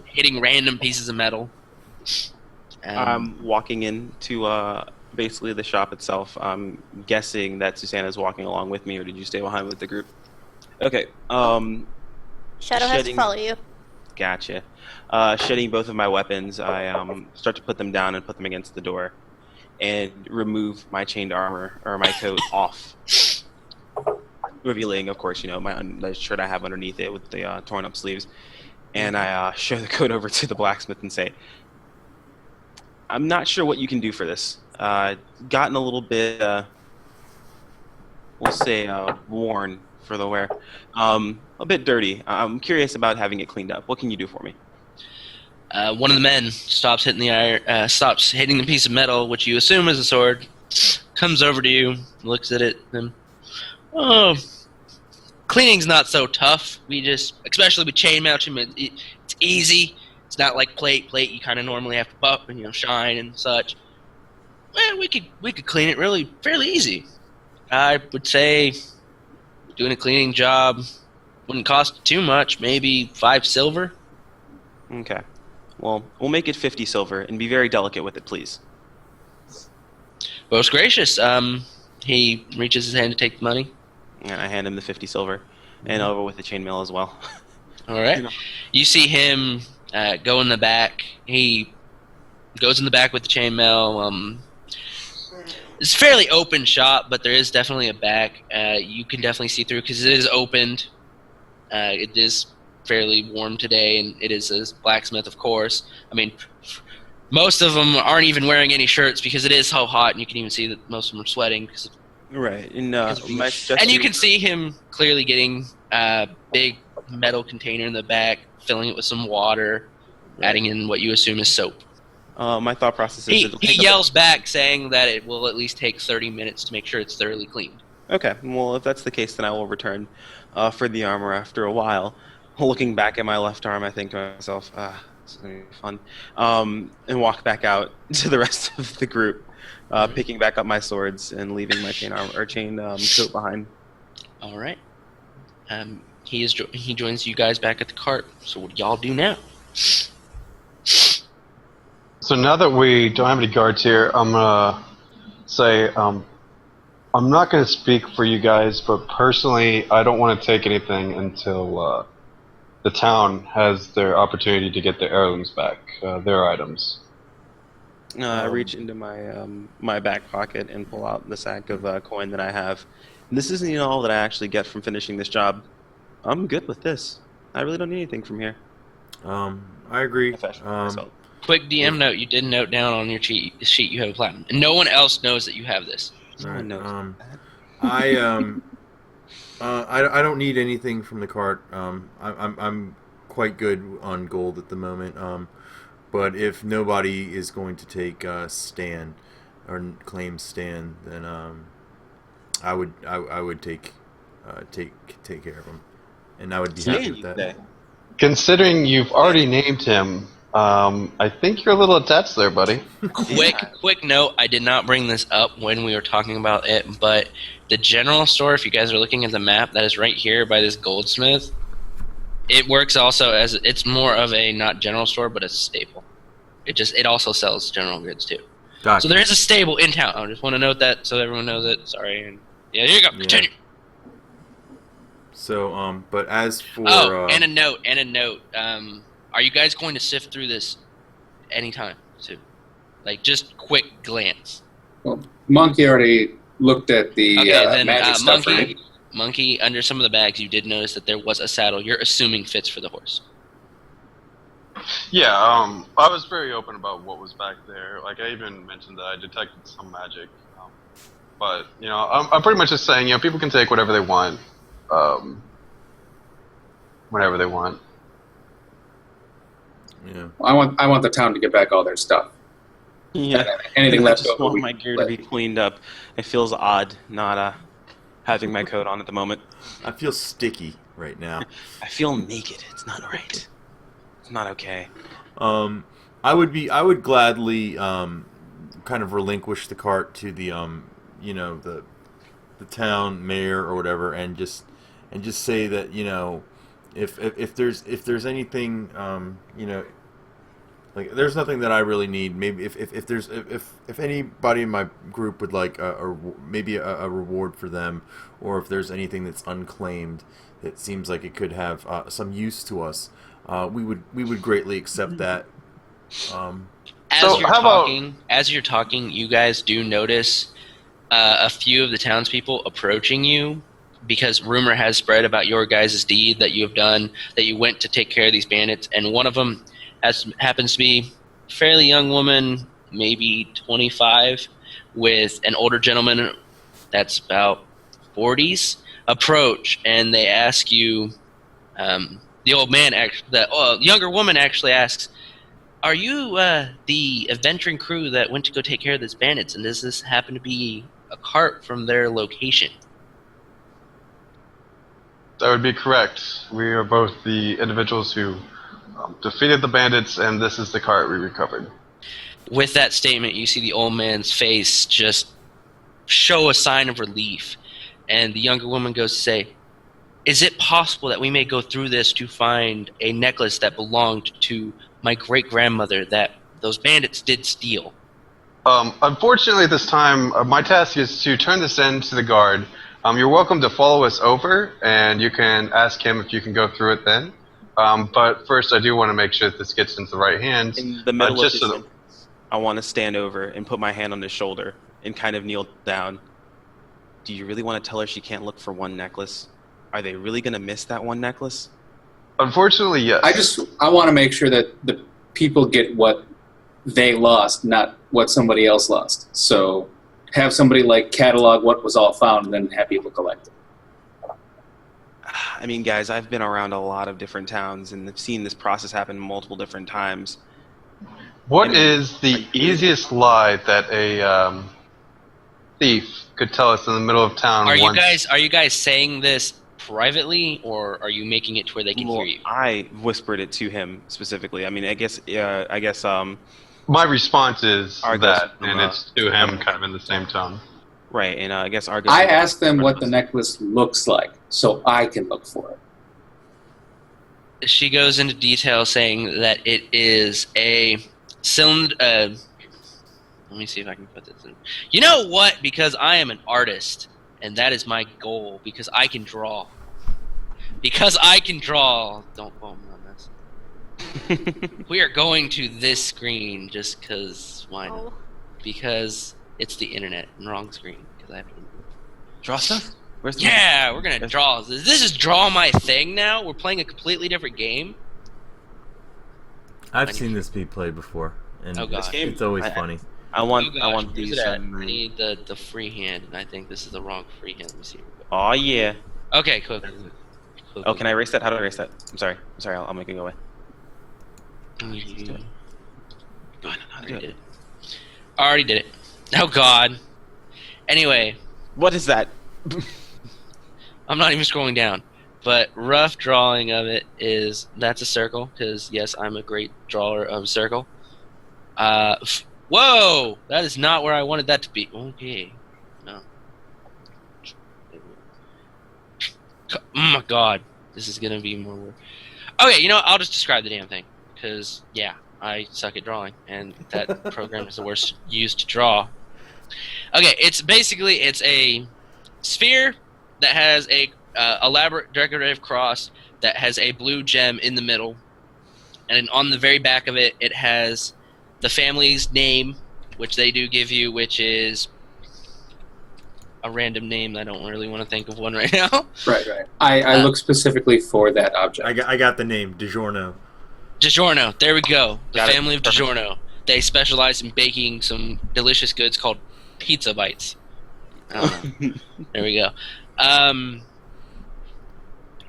hitting random pieces of metal. I'm walking into basically the shop itself. I'm guessing that Susanna's walking along with me, or did you stay behind with the group? Okay. Shadow has to follow you. Gotcha. Shedding both of my weapons, I start to put them down and put them against the door, and remove my chained armor or my coat off, revealing, of course, the shirt I have underneath it with the torn up sleeves. And I show the coat over to the blacksmith and say, "I'm not sure what you can do for this. Gotten a little bit, we'll say, worn for the wear. A bit dirty. I'm curious about having it cleaned up. What can you do for me?" One of the men stops hitting the piece of metal, which you assume is a sword, comes over to you, looks at it, and, cleaning's not so tough. We just, especially with chainmail, it's easy. It's not like plate. You kind of normally have to buff and shine and such. Well, we could clean it really fairly easy. I would say doing a cleaning job wouldn't cost too much, maybe 5 silver. Okay. Well, we'll make it 50 silver, and be very delicate with it, please. Most gracious. He reaches his hand to take the money. And I hand him the 50 silver, and over with the chainmail as well. All right. You see him go in the back. He goes in the back with the chainmail. It's a fairly open shop, but there is definitely a back. You can definitely see through because it is opened. It is fairly warm today, and it is a blacksmith, of course. I mean, most of them aren't even wearing any shirts because it is so hot, and you can even see that most of them are sweating. Right. And you can see him clearly getting a big metal container in the back, filling it with some water, adding in what you assume is soap. My thought process is... He yells back saying that it will at least take 30 minutes to make sure it's thoroughly cleaned. Okay. Well, if that's the case, then I will return for the armor after a while. Looking back at my left arm, I think to myself, this is going to be fun. And walk back out to the rest of the group, picking back up my swords and leaving my chain coat behind. All right. He joins you guys back at the cart. So what do y'all do now? So now that we don't have any guards here, I'm gonna say I'm not gonna speak for you guys, but personally, I don't want to take anything until the town has their opportunity to get their heirlooms back, their items. I reach into my back pocket and pull out the sack of coin that I have. This isn't even all that I actually get from finishing this job. I'm good with this. I really don't need anything from here. I agree. Quick DM note: you did note down on your sheet you have a platinum, and no one else knows that you have this. No one knows. I don't need anything from the cart. I'm quite good on gold at the moment. But if nobody is going to take Stan or claim Stan, then I would take care of him, and I would be happy with that. Considering you've already named him, I think you're a little attached there, buddy. Quick note: I did not bring this up when we were talking about it, but the general store, if you guys are looking at the map, that is right here by this goldsmith. It works also as it's more of a not general store, but a staple. It also sells general goods too. Gotcha. So there is a stable in town. I just want to note that so everyone knows it. Sorry. And yeah, there you go. Continue. So, but as for and a note. Are you guys going to sift through this anytime soon? Like just quick glance. Well, Monkey already looked at the magic stuff, Monkey, right? Monkey, under some of the bags, you did notice that there was a saddle. You're assuming fits for the horse. Yeah, I was very open about what was back there. Like, I even mentioned that I detected some magic. But, I'm pretty much just saying, people can take whatever they want, whenever they want. Yeah. I want the town to get back all their stuff. Yeah. Anything I left just over. want my gear to be cleaned up. It feels odd not having my coat on at the moment. I feel sticky right now. I feel naked. It's not right. It's not okay. I would gladly kind of relinquish the cart to the the town mayor or whatever, and just say that if there's anything like there's nothing that I really need. Maybe if anybody in my group would like maybe a reward for them, or if there's anything that's unclaimed that seems like it could have some use to us, we would greatly accept that. As you're talking, you guys do notice a few of the townspeople approaching you, because rumor has spread about your guys' deed that you have done, that you went to take care of these bandits, and one of them happens to be a fairly young woman, maybe 25, with an older gentleman that's about 40s, approach, and they ask you, the younger woman actually asks, "Are you the adventuring crew that went to go take care of these bandits, and does this happen to be a cart from their location?" That would be correct. We are both the individuals who defeated the bandits, and this is the cart we recovered. With that statement, you see the old man's face just show a sign of relief, and the younger woman goes to say, "Is it possible that we may go through this to find a necklace that belonged to my great-grandmother that those bandits did steal?" Unfortunately, this time, my task is to turn this in to the guard. You're welcome to follow us over, and you can ask him if you can go through it then. But first, I do want to make sure that this gets into the right hands. In the middle of his sentence, I want to stand over and put my hand on his shoulder and kind of kneel down. Do you really want to tell her she can't look for one necklace? Are they really going to miss that one necklace? Unfortunately, yes. I want to make sure that the people get what they lost, not what somebody else lost. So have somebody like catalog what was all found and then have people collect it. I mean, guys, I've been around a lot of different towns and have seen this process happen multiple different times. What is the easiest lie that a thief could tell us in the middle of town? Are you guys saying this privately, or are you making it to where they can hear you? I whispered it to him specifically. I mean, I guess. My response is Argos that, and it's to him, kind of in the same tone. Right, and I guess Argos. I asked them what the necklace looks like, so I can look for it. She goes into detail saying that it is a cylinder. Let me see if I can put this in. You know what? Because I am an artist, and that is my goal. Because I can draw. Don't quote me on this. We are going to this screen just because. Why not? Because it's the internet and wrong screen. Because I have to draw stuff. Yeah, we're gonna draw. This is draw my thing now. We're playing a completely different game. I've seen this be played before, and it's always funny. I want these. I need the free hand, and I think this is the wrong free hand. Let me see. Oh yeah. Okay, cool. Oh, can I erase that? How do I erase that? I'm sorry. I'll make it go away. I already did it. Oh God. Anyway. What is that? I'm not even scrolling down. But rough drawing of it is, that's a circle, because yes, I'm a great drawer of a circle. Whoa! That is not where I wanted that to be. Okay. No. Oh my God. This is gonna be more work. Okay, you know what? I'll just describe the damn thing. Because, yeah, I suck at drawing, and that program is the worst used to draw. Okay, it's a sphere that has a elaborate decorative cross that has a blue gem in the middle, and on the very back of it, it has the family's name, which they do give you, which is a random name. I don't really want to think of one right now. Right. I look specifically for that object. I got the name, DiGiorno. DiGiorno, there we go. The Got it. family of DiGiorno. They specialize in baking some delicious goods called pizza bites. There we go.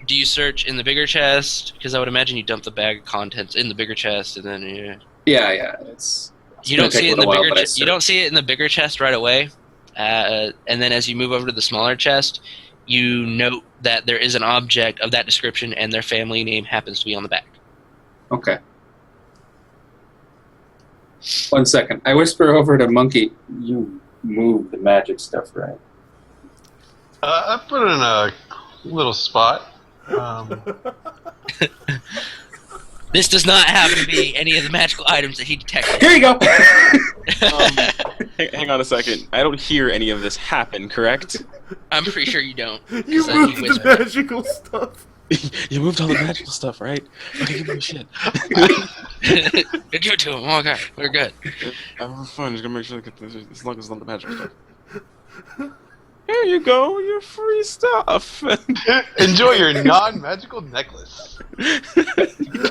Do you search in the bigger chest? Because I would imagine you dump the bag of contents in the bigger chest, and then Yeah. You don't see it in the bigger. You don't see it in the bigger chest right away, and then as you move over to the smaller chest, you note that there is an object of that description, and their family name happens to be on the back. Okay. 1 second. I whisper over to Monkey, you move the magic stuff, right? I put it in a little spot. This does not happen to be any of the magical items that he detected. Here you go! Hang on a second. I don't hear any of this happen, correct? I'm pretty sure you don't. You 'cause moved he the whispered. magical stuff. You moved all the magical stuff, right? Okay, give me shit. Give it to him. Oh, okay, we're good. I'm fine. Just gonna make sure I get this as long as it's not the magical stuff. Here you go, your free stuff. Enjoy your non-magical necklace. You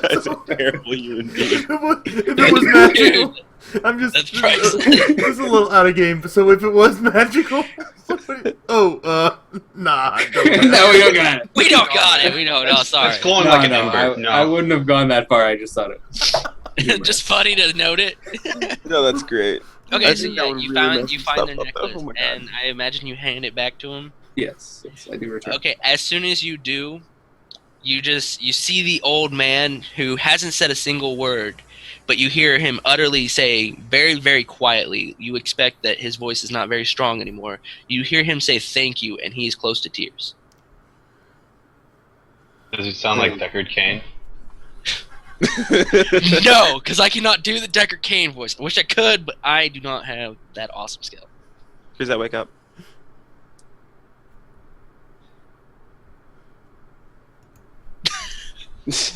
guys are terrible human beings. If it was magical, I'm just That's priceless. this is a little out of game. So if it was magical, nah. Don't. No, we don't got it. We don't got it. We don't. No, sorry. It's glowing No, like an no, ember. I wouldn't have gone that far. I just thought it was Just funny to note it. No, that's great. Okay, I so think that yeah, would you really found mess you stuff find their up, though. necklace, Oh my God. and I imagine you hand it back to him. Yes, I do return. Okay, as soon as you do, you see the old man who hasn't said a single word, but you hear him utterly say very, very quietly. You expect that his voice is not very strong anymore. You hear him say thank you, and he is close to tears. Does it sound like Deckard Cain? No, because I cannot do the Deckard Cain voice. I wish I could, but I do not have that awesome skill. Does that wake up?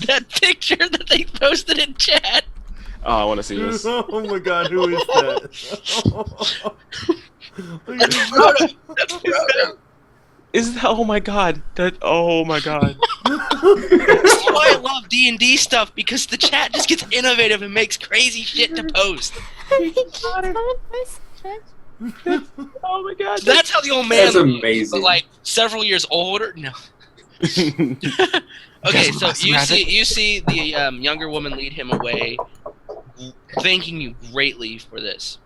That picture that they posted in chat. Oh, I want to see this. Oh my God, who is that? That's Frodo. That's Frodo. Is that? Oh my God! That. Oh my God! That's why I love D&D stuff, because the chat just gets innovative and makes crazy shit to post. Oh my God! That's how the old man That's looks, amazing. but like several years older. No. Okay, so you see the younger woman lead him away, thanking you greatly for this,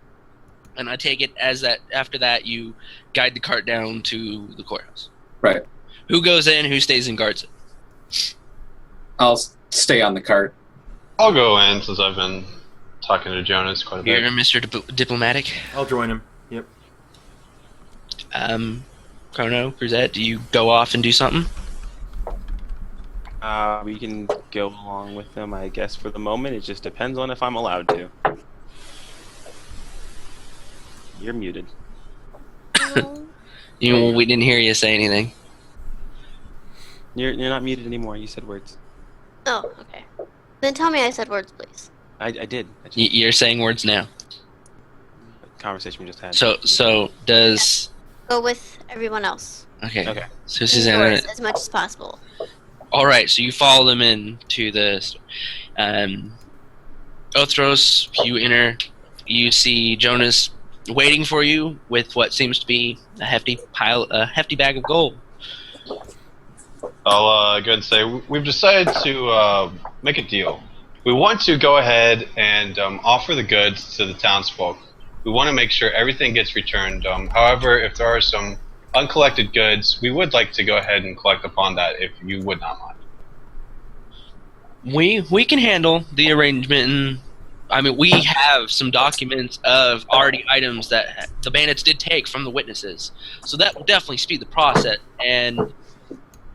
and I take it as that after that you guide the cart down to the courthouse. Right. Who goes in? Who stays and guards it? I'll stay on the cart. I'll go in since I've been talking to Jonas quite a You're bit. Mr. Diplomatic. I'll join him. Yep. Chrono, Cruzette, do you go off and do something? We can go along with them, I guess, for the moment. It just depends on if I'm allowed to. You're muted. We didn't hear you say anything. You're not muted anymore. You said words. Oh, okay. Then tell me I said words, please. I did. You're saying words now. Conversation we just had. So does Go with everyone else. okay. Okay. So Indoors Susanna. as much as possible. All right. So you follow them into the. Othros. You enter. You see Jonas waiting for you with what seems to be a hefty bag of gold. I'll go ahead and say we've decided to make a deal. We want to go ahead and offer the goods to the townsfolk. We want to make sure everything gets returned. However, if there are some uncollected goods, we would like to go ahead and collect upon that if you would not mind. We can handle the arrangement. And, I mean, we have some documents of already items that the bandits did take from the witnesses, so that will definitely speed the process. And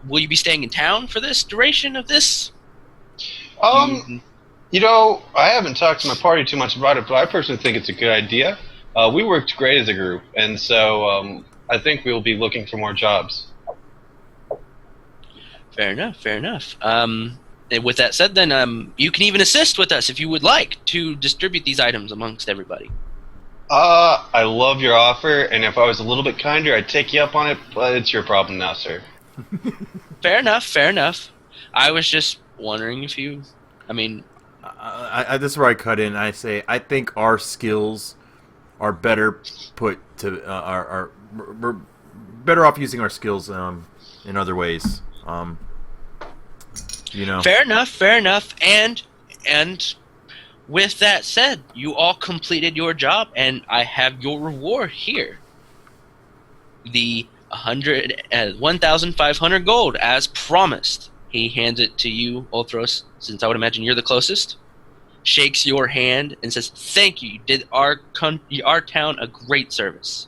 will you be staying in town for this duration of this? You know, I haven't talked to my party too much about it, but I personally think it's a good idea. We worked great as a group, and so I think we'll be looking for more jobs. Fair enough. Fair enough. And with that said, then you can even assist with us if you would like to distribute these items amongst everybody. I love your offer, and if I was a little bit kinder, I'd take you up on it, but it's your problem now, sir. Fair enough. Fair enough. I was just wondering if you. I mean, This is where I cut in. I say I think our skills are better put to we're better off using our skills in other ways. You know. Fair enough. Fair enough. And with that said, you all completed your job, and I have your reward here. The 1,500 gold, as promised. He hands it to you, Ulthros, since I would imagine you're the closest. shakes your hand and says, "Thank you. You did our town a great service."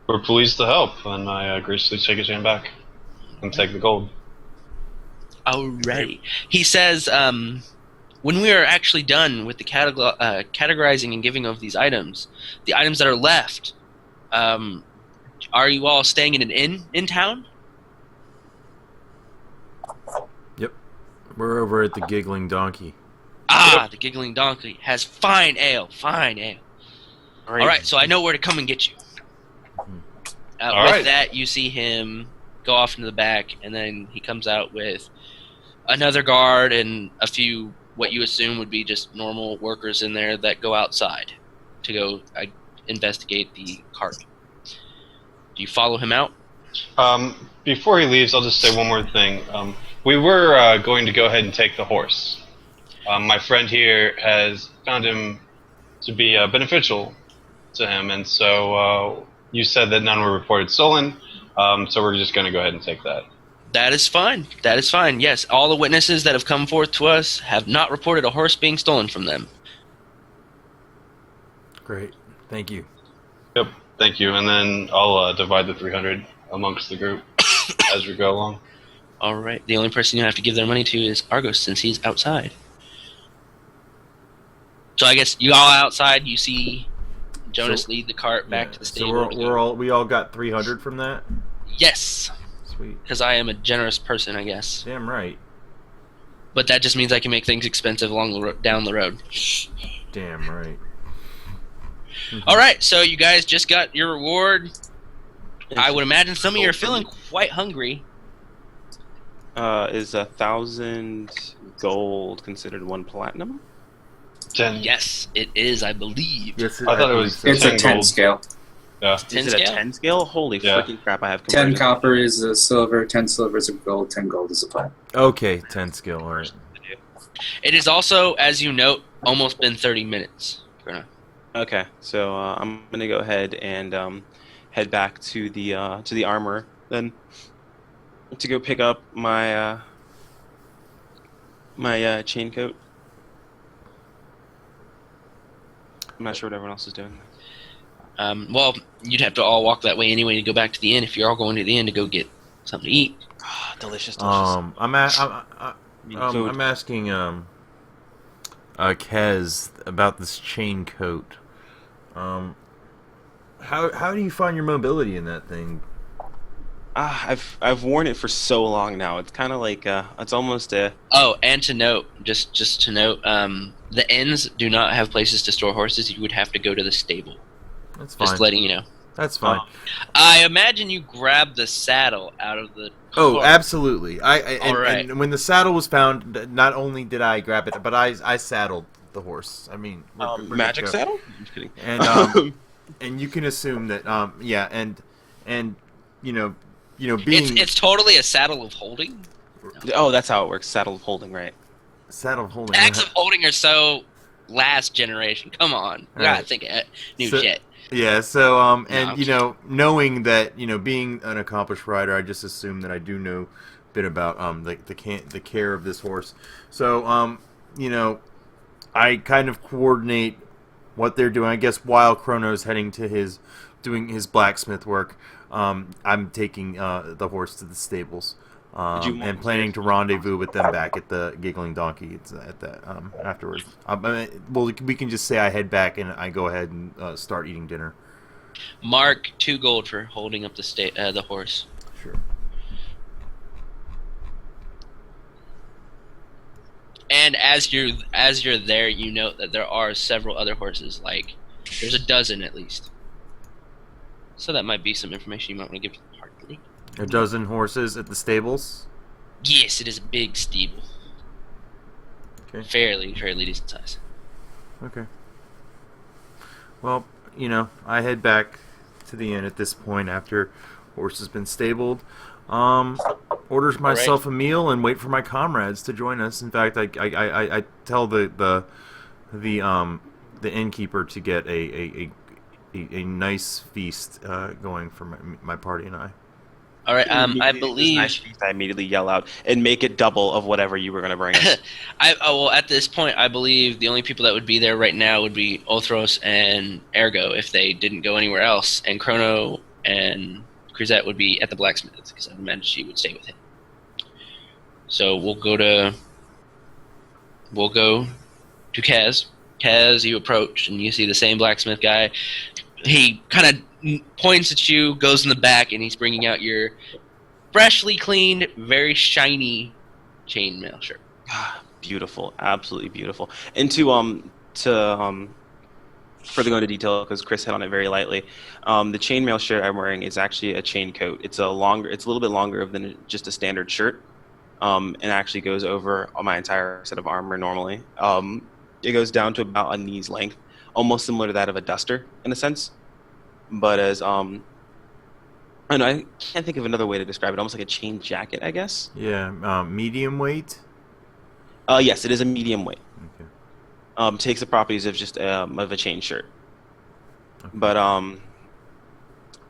We're pleased to help, and I graciously shake his hand back and take the gold. Alrighty. He says, when we are actually done with the categorizing and giving of these items, the items that are left, are you all staying in an inn in town? Yep. We're over at the Giggling Donkey. Ah, the Giggling Donkey has fine ale. Fine ale. Great. All right, so I know where to come and get you. All With right. that, you see him go off into the back, and then he comes out with another guard and a few what you assume would be just normal workers in there that go outside to go investigate the cart. Do you follow him out? Before he leaves, I'll just say one more thing. We were going to go ahead and take the horse. My friend here has found him to be beneficial to him, and so you said that none were reported stolen, so we're just going to go ahead and take that. That is fine. That is fine. Yes, all the witnesses that have come forth to us have not reported a horse being stolen from them. Great. Thank you. Yep, thank you. And then I'll divide the 300 amongst the group as we go along. All right. The only person you have to give their money to is Argos, since he's outside. So I guess you all outside. You see Jonas lead the cart back to the stable. So we all got 300 from that. Yes, Sweet. because I am a generous person, I guess. Damn right. But that just means I can make things expensive down the road. Damn right. All right, so you guys just got your reward. I would imagine some of you are feeling quite hungry. Is 1,000 gold considered 1 platinum? 10. Yes, it is, I believe. Yes, I thought it was It's a 10 10 gold. scale. Yeah. 10 Is it a scale? 10 scale? Holy Yeah. freaking crap! I have 10 converted. copper is a silver, 10 silver is a gold, 10 gold is a platinum. Okay, 10 skill. All right. It is also, as you note, almost been 30 minutes. Okay, so I'm gonna go ahead and head back to the armor then to go pick up my my chain coat. I'm not sure what everyone else is doing. Well, you'd have to all walk that way anyway to go back to the inn if you're all going to the inn to go get something to eat. Ah, delicious, delicious. I'm asking Kez about this chain coat. How do you find your mobility in that thing? I've worn it for so long now. It's kind of like it's almost a. Oh, and to note, just to note, the inns do not have places to store horses. You would have to go to the stable. That's fine. Just letting you know. That's fine. I imagine you grabbed the saddle out of the Oh, cart. absolutely. All right. And when the saddle was found, not only did I grab it, but I saddled the horse. I mean, we're good Magic to go. saddle? I'm just kidding. And and you can assume that yeah, and you know being It's totally a saddle of holding. Oh, that's how it works. Saddle of holding, right? saddle of holding. Acts of holding are so last generation. Come on, we gotta Right. think of new So- shit. Yeah, so I'm and knowing that being an accomplished rider, I just assume that I do know a bit about the care of this horse. So I kind of coordinate what they're doing. I guess while Chrono's heading to doing his blacksmith work, I'm taking the horse to the stables. And planning to rendezvous with them back at the Giggling Donkey. It's at that afterwards. Well, we can just say I head back and I go ahead and start eating dinner. Mark 2 gold for holding up the horse. Sure. And as you're there, you note that there are several other horses. Like there's a dozen at least. So that might be some information you might want to give to the party. A dozen horses at the stables. Yes, it is a big stable. Okay. Fairly decent size. Okay. Well, I head back to the inn at this point after horse has been stabled. Orders myself a meal and wait for my comrades to join us. In fact, I tell the innkeeper to get a nice feast going for my party and I. All right. I This believe. nice feast, I immediately yell out and make it double of whatever you were going to bring us. Well, at this point, I believe the only people that would be there right now would be Othros and Ergo if they didn't go anywhere else, and Chrono and Crisette would be at the blacksmith because I imagine she would stay with him. So we'll go to Kaz. Kaz, you approach and you see the same blacksmith guy. He kind of points at you, goes in the back, and he's bringing out your freshly cleaned, very shiny chainmail shirt. Beautiful, absolutely beautiful. And to further go into detail, because Chris hit on it very lightly, the chainmail shirt I'm wearing is actually a chain coat. It's a little bit longer than just a standard shirt, and actually goes over my entire set of armor normally. It goes down to about a knee's length, almost similar to that of a duster in a sense. But as and I can't think of another way to describe it. Almost like a chain jacket, I guess. Yeah, medium weight. Yes, it is a medium weight. Okay. Takes the properties of just of a chain shirt. Okay. But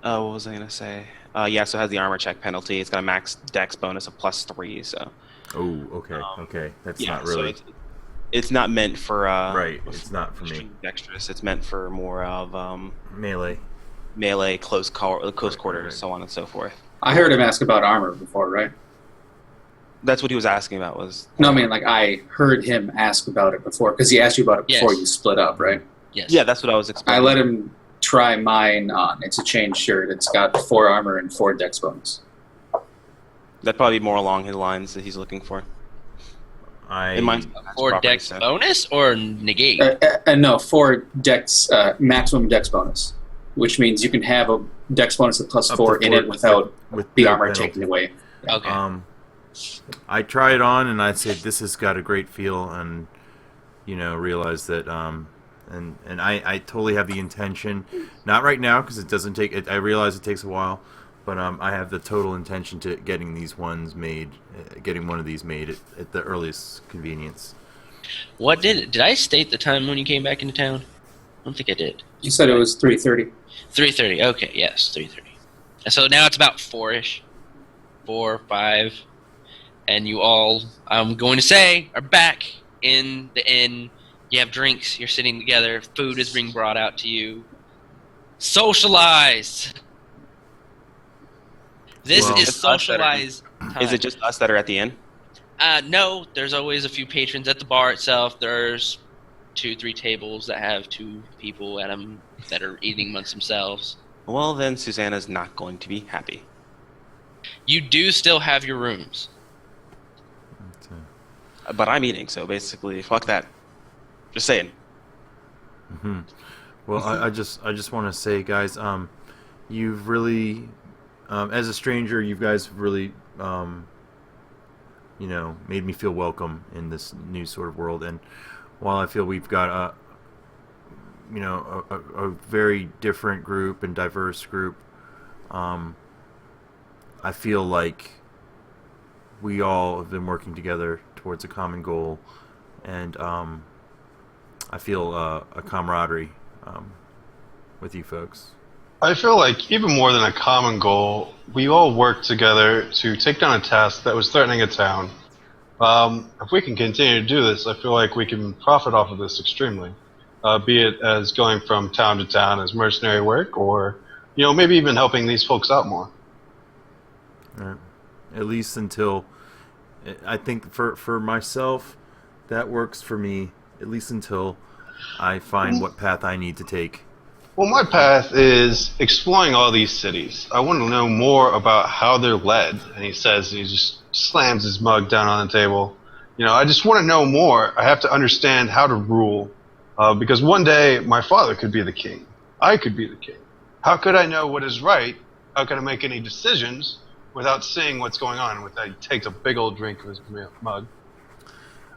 what was I gonna say? Yeah, so it has the armor check penalty. It's got a max dex bonus of +3. So. Oh, okay, okay. That's Yeah, not really so it's not meant for right. It's not for me. extreme dexterous. It's meant for more of Melee. close quarters, right. so on and so forth. I heard him ask about armor before, right? That's what he was asking about. Was No, I mean, like, I heard him ask about it before, because he asked you about it before Yes. you split up, right? Yes. yeah, that's what I was I explaining. let him try mine on. It's a chain shirt. It's got 4 armor and 4 dex bonus. That'd probably be more along his lines that he's looking for. I In mine, Or dex bonus or negate? No, 4 dex, maximum dex bonus, which means you can have a dex bonus of Up to +4 in 4 it without with the no armor penalty. taken away. Okay. I try it on and I say this has got a great feel, and realize that and I totally have the intention, not right now because it doesn't take it. I realize it takes a while, but I have the total intention to getting these ones made, getting one of these made at the earliest convenience. What did I state the time when you came back into town? I don't think I did. You said it was 3:30. 3:30. Okay, yes, 3:30. And so now it's about 4-ish, 4, 5, and you all, I'm going to say, are back in the inn. You have drinks. You're sitting together. Food is being brought out to you. Socialize. This Well, is It's us that are- socialize time. Is it just us that are at the inn? No, there's always a few patrons at the bar itself. There's 2-3 tables that have 2 people at them that are eating amongst themselves. Well, then Susanna's not going to be happy. You do still have your rooms. But I'm eating, so basically, fuck that. Just saying. Mm-hmm. Well, I just want to say, guys, you've really, as a stranger, you guys have really, made me feel welcome in this new sort of world. And while I feel we've got a very different group and diverse group, I feel like we all have been working together towards a common goal, and I feel a camaraderie with you folks. I feel like even more than a common goal, we all work together to take down a task that was threatening a town. If we can continue to do this, I feel like we can profit off of this extremely. Be it as going from town to town as mercenary work, or maybe even helping these folks out more. At least until, I think for myself, that works for me, at least until I find what path I need to take. Well, my path is exploring all these cities. I want to know more about how they're led. And he just slams his mug down on the table. I just want to know more. I have to understand how to rule. Because one day, my father could be the king. I could be the king. How could I know what is right? How can I make any decisions without seeing what's going on? He takes a big old drink of his mug.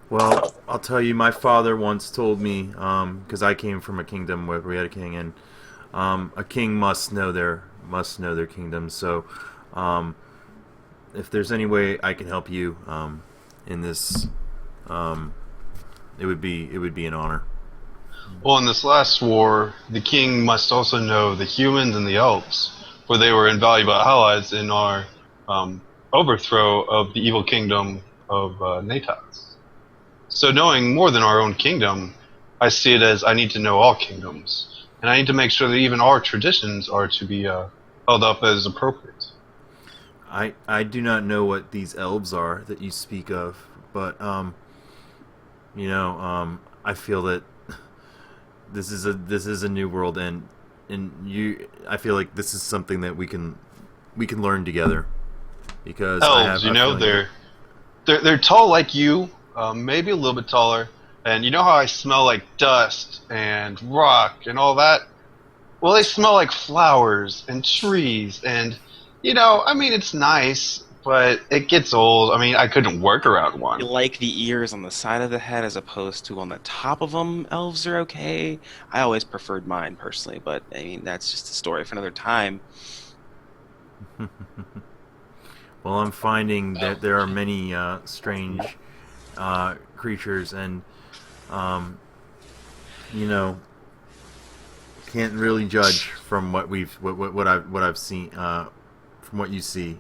Well, I'll tell you, my father once told me, because I came from a kingdom where we had a king, and a king must know their kingdom. So, if there's any way I can help you in this, it would be an honor. Well, in this last war, the king must also know the humans and the elves, for they were invaluable allies in our overthrow of the evil kingdom of Natas. So knowing more than our own kingdom, I see it as I need to know all kingdoms, and I need to make sure that even our traditions are to be held up as appropriate. I do not know what these elves are that you speak of, but I feel that this is a new world, and I feel like this is something that we can learn together, because Elves, they're tall like you, maybe a little bit taller, and you know how I smell like dust and rock and all that? Well, they smell like flowers and trees, and it's nice, but it gets old. I couldn't work around You one. like the ears on the side of the head as opposed to on the top of them. Elves are okay. I always preferred mine personally, but that's just a story for another time. Well, I'm finding that there are many strange creatures, and can't really judge from what I've seen, from what you see.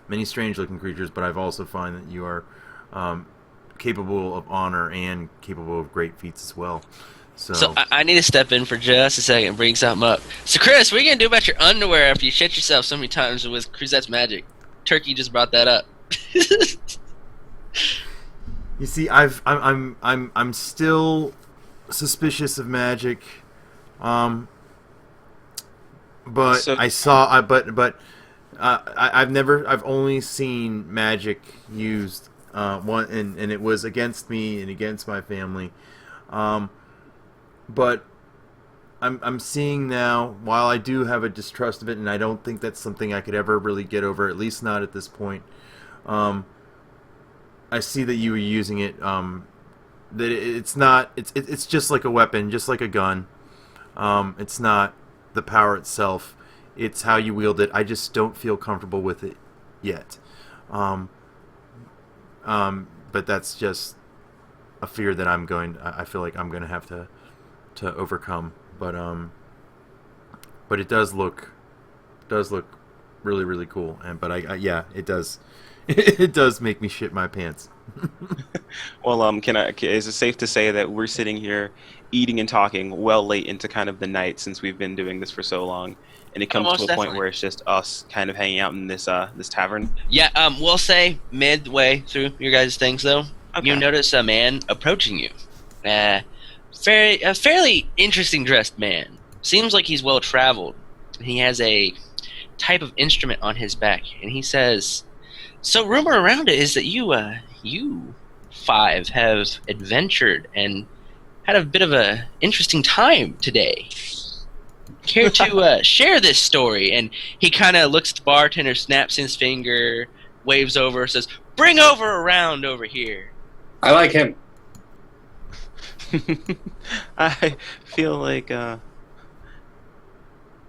Many strange-looking creatures, but I've also find that you are capable of honor and capable of great feats as well. So I need to step in for just a second and bring something up. So Chris, what are you gonna do about your underwear after you shit yourself so many times with Cruzette's magic? Turkey just brought that up. You see, I'm still suspicious of magic, but So- I've only seen magic used and it was against me and against my family, but I'm seeing now, while I do have a distrust of it, and I don't think that's something I could ever really get over, at least not at this point. I see that you were using it. That it's not. It's just like a weapon, just like a gun. It's not the power itself. It's how you wield it. I just don't feel comfortable with it yet. But that's just a fear that I feel like I'm going to have to overcome. But it does look really, really cool. Yeah, it does. It does make me shit my pants. Well, is it safe to say that we're sitting here eating and talking well late into kind of the night, since we've been doing this for so long, and it comes Most to a definitely. point where it's just us kind of hanging out in this tavern? Yeah, we'll say midway through your guys' things, though, Okay. you notice a man approaching you. A fairly interesting dressed man. Seems like he's well traveled. He has a type of instrument on his back, and he says, "So rumor around it is that you five have adventured and had a bit of a interesting time today. Care to share this story?" And he kind of looks at the bartender, snaps his finger, waves over, says, "Bring over a round over here." I like him. I feel like, yeah,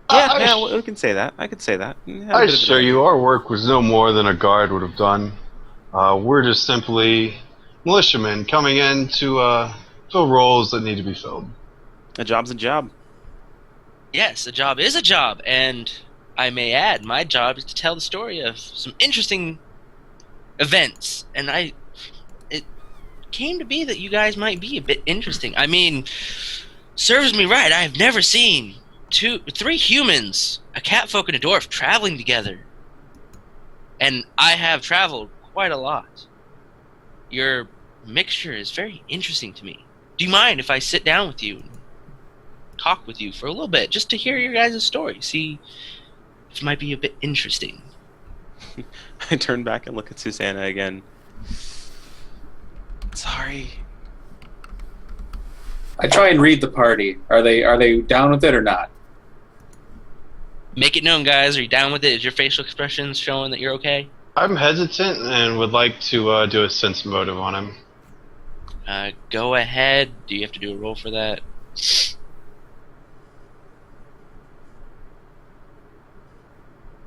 we can say that. I could say that. I assure you, our work was no more than a guard would have done. We're just simply militiamen coming in to fill roles that need to be filled. A job's a job. Yes, a job is a job, and I may add, my job is to tell the story of some interesting events, and it came to be that you guys might be a bit interesting. Serves me right, I have never seen three humans, a catfolk and a dwarf, traveling together. And I have traveled quite a lot. Your mixture is very interesting to me. Do you mind if I sit down with you and talk with you for a little bit, just to hear your guys' story, see if it might be a bit interesting? I turn back and look at Susanna again. Sorry. I try and read the party. Are they down with it or not? Make it known, guys. Are you down with it? Is your facial expressions showing that you're okay? I'm hesitant and would like to do a sense motive on him. Go ahead. Do you have to do a roll for that?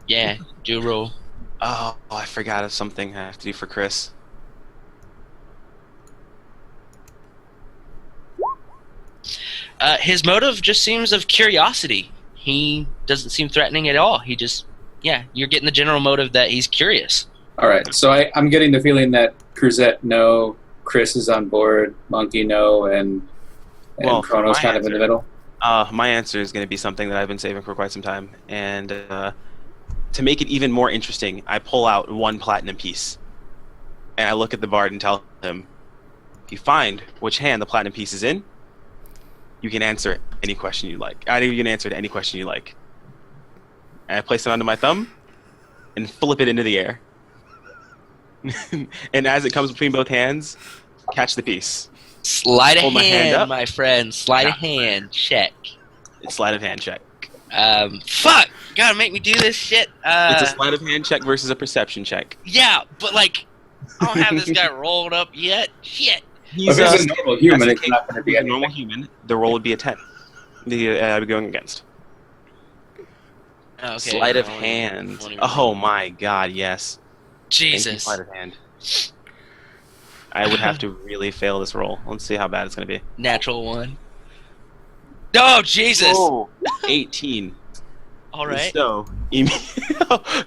Yeah, do a roll. Oh, I forgot of something I have to do for Chris. His motive just seems of curiosity. He doesn't seem threatening at all. He just yeah, you're getting the general motive that he's curious. All right, so I'm getting the feeling that Cruzette no, Chris is on board, Monkey no, and Well, Chrono's my kind of in the middle. My answer is going to be something that I've been saving for quite some time, and to make it even more interesting, I pull out 1 platinum piece, and I look at the bard and tell him, if you find which hand the platinum piece is in, you can answer any question you like. You can answer to any question you like. And I place it onto my thumb and flip it into the air. And as it comes between both hands, catch the piece. Sleight of Hold my hand hand, up. my friend. Sleight of Yeah. hand check. Sleight of hand check. Fuck! Gotta make me do this shit. It's a sleight of hand check versus a perception check. Yeah, but like, I don't have this guy rolled up yet. Shit. If he's a normal human, that's it's not going to be a anything. normal human. The roll would be a 10. I'd be going against. Okay. Sleight of I won't hand. even- Oh my god, yes. Thank you, Jesus. sleight of hand. I would have to really fail this roll. Let's see how bad it's going to be. Natural 1. Oh, Jesus! Oh, 18. All right. So,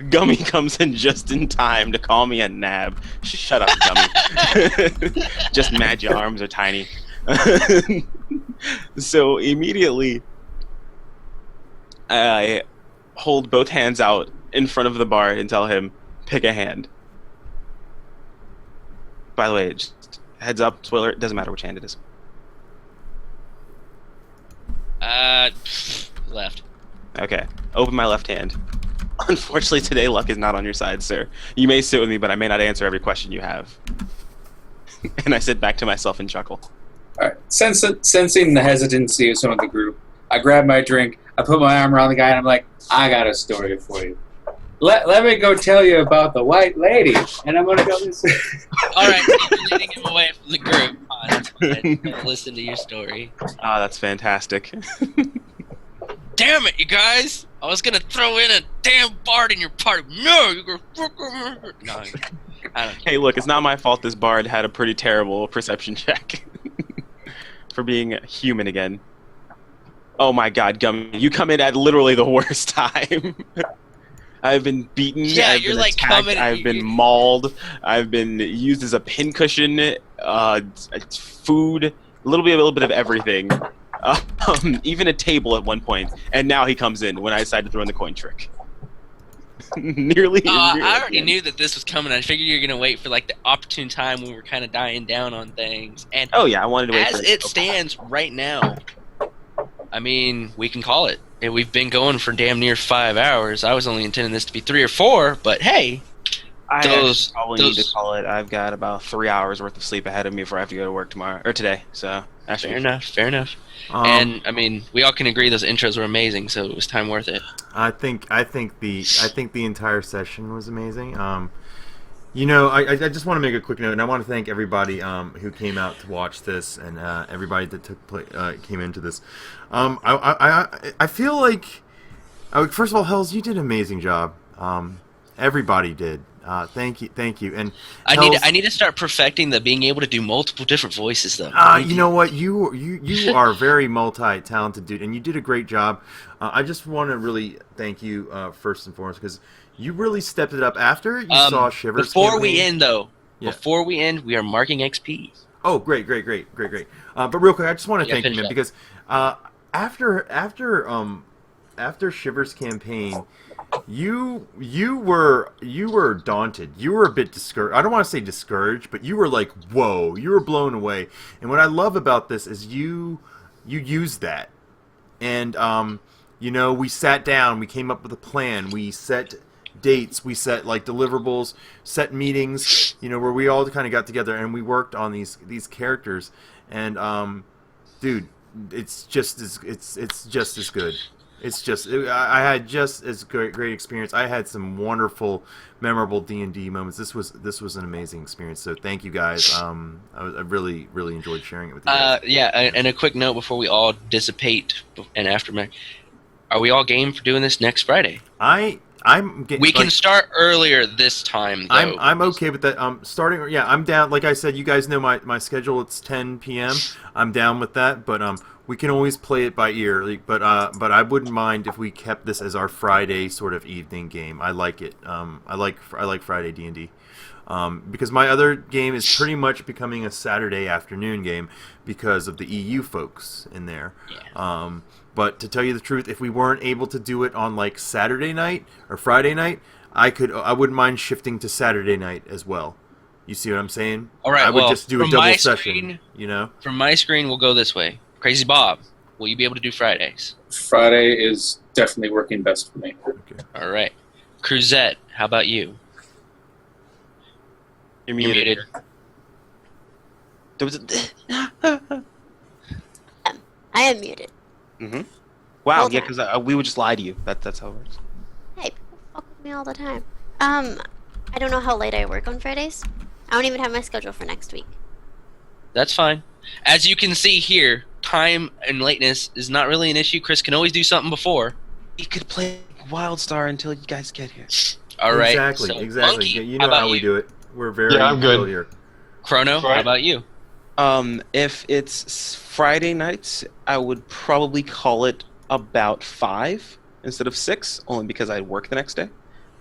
Gummy comes in just in time to call me a nab. Shut up, Gummy. Just mad your arms are tiny. So immediately, I hold both hands out in front of the bar and tell him, pick a hand. By the way, just heads up, spoiler, it doesn't matter which hand it is. Left. Okay, open my left hand. Unfortunately, today luck is not on your side, sir. You may sit with me, but I may not answer every question you have. And I sit back to myself and chuckle. All right. Sensing the hesitancy of some of the group, I grab my drink, I put my arm around the guy, and I'm like, I got a story for you. Let me go tell you about the white lady, and I'm going to go listen. All right, you're leading him away from the group. Fine, I'm gonna listen to your story. Ah, that's fantastic. Damn it, you guys! I was gonna throw in a damn bard in your party. No, you go. No, I don't. Hey, look, it's not my fault this bard had a pretty terrible perception check. For being human again. Oh my god, Gummy, you come in at literally the worst time. I've been beaten, Yeah, I've you're been like attacked, coming- I've been mauled, I've been used as a pincushion, food, a little bit of everything. Even a table at one point, and now he comes in when I decide to throw in the coin trick. nearly. I already knew that this was coming. I figured you were gonna wait for like the opportune time when we were kind of dying down on things. And Oh yeah, I wanted to wait as for it stands right now, I mean, we can call it. And we've been going for damn near 5 hours. I was only intending this to be 3 or 4, but hey, I those- probably need to call it. I've got about 3 hours worth of sleep ahead of me before I have to go to work tomorrow or today. So actually, fair enough, fair enough. And I mean, we all can agree those intros were amazing, so it was time worth it. I think the entire session was amazing. You know, I just want to make a quick note, and I want to thank everybody who came out to watch this, and everybody that came into this. I feel like, first of all, Hells, you did an amazing job. Everybody did. Thank you. And Hells, I need to start perfecting the being able to do multiple different voices, though. you know what? You are a very multi-talented dude, and you did a great job. I just want to really thank you first and foremost because you really stepped it up after you saw Shivers. Before we campaign. end, though, Yeah. before we end, we are marking XP. Oh, great. But real quick, I just want to Yeah, thank you, finish man, up. because after Shivers campaign, you were daunted. You were a bit discouraged. I don't want to say discouraged, but you were like, whoa, you were blown away. And what I love about this is you used that. And you know, we sat down, we came up with a plan, we set dates, we set like deliverables, set meetings, you know, where we all kind of got together and we worked on these characters. And dude, it's just as good. I had just as great experience. I had some wonderful, memorable D&D moments. This was an amazing experience. So thank you guys. I really enjoyed sharing it with you guys. Yeah, and a quick note before we all dissipate and after. Are we all game for doing this next Friday? I'm getting. We can start earlier this time, though. I'm okay with that. I'm down. Like I said, you guys know my schedule. It's 10 p.m. I'm down with that. But we can always play it by ear. Like, but I wouldn't mind if we kept this as our Friday sort of evening game. I like it. I like Friday D&D. Because my other game is pretty much becoming a Saturday afternoon game because of the EU folks in there. Yeah. But to tell you the truth, if we weren't able to do it on like Saturday night or Friday night, I wouldn't mind shifting to Saturday night as well. You see what I'm saying? All right. I would just do a double session. From my screen, we'll go this way. Crazy Bob, will you be able to do Fridays? Friday is definitely working best for me. Okay. All right. Cruzette, how about you? You're muted. I am muted. Mm-hmm. Wow, Hold yeah, on. because we would just lie to you. That's how it works. Hey, people fuck with me all the time. I don't know how late I work on Fridays. I don't even have my schedule for next week. That's fine. As you can see here, time and lateness is not really an issue. Chris can always do something before. You could play Wildstar until you guys get here. All right. Exactly. So, Exactly. Monkey, Yeah, you how know how about we you? do it. We're very Yeah, I'm good. chill here. Chrono, how Right. about you? If it's Friday nights, I would probably call it about 5 instead of 6, only because I work the next day.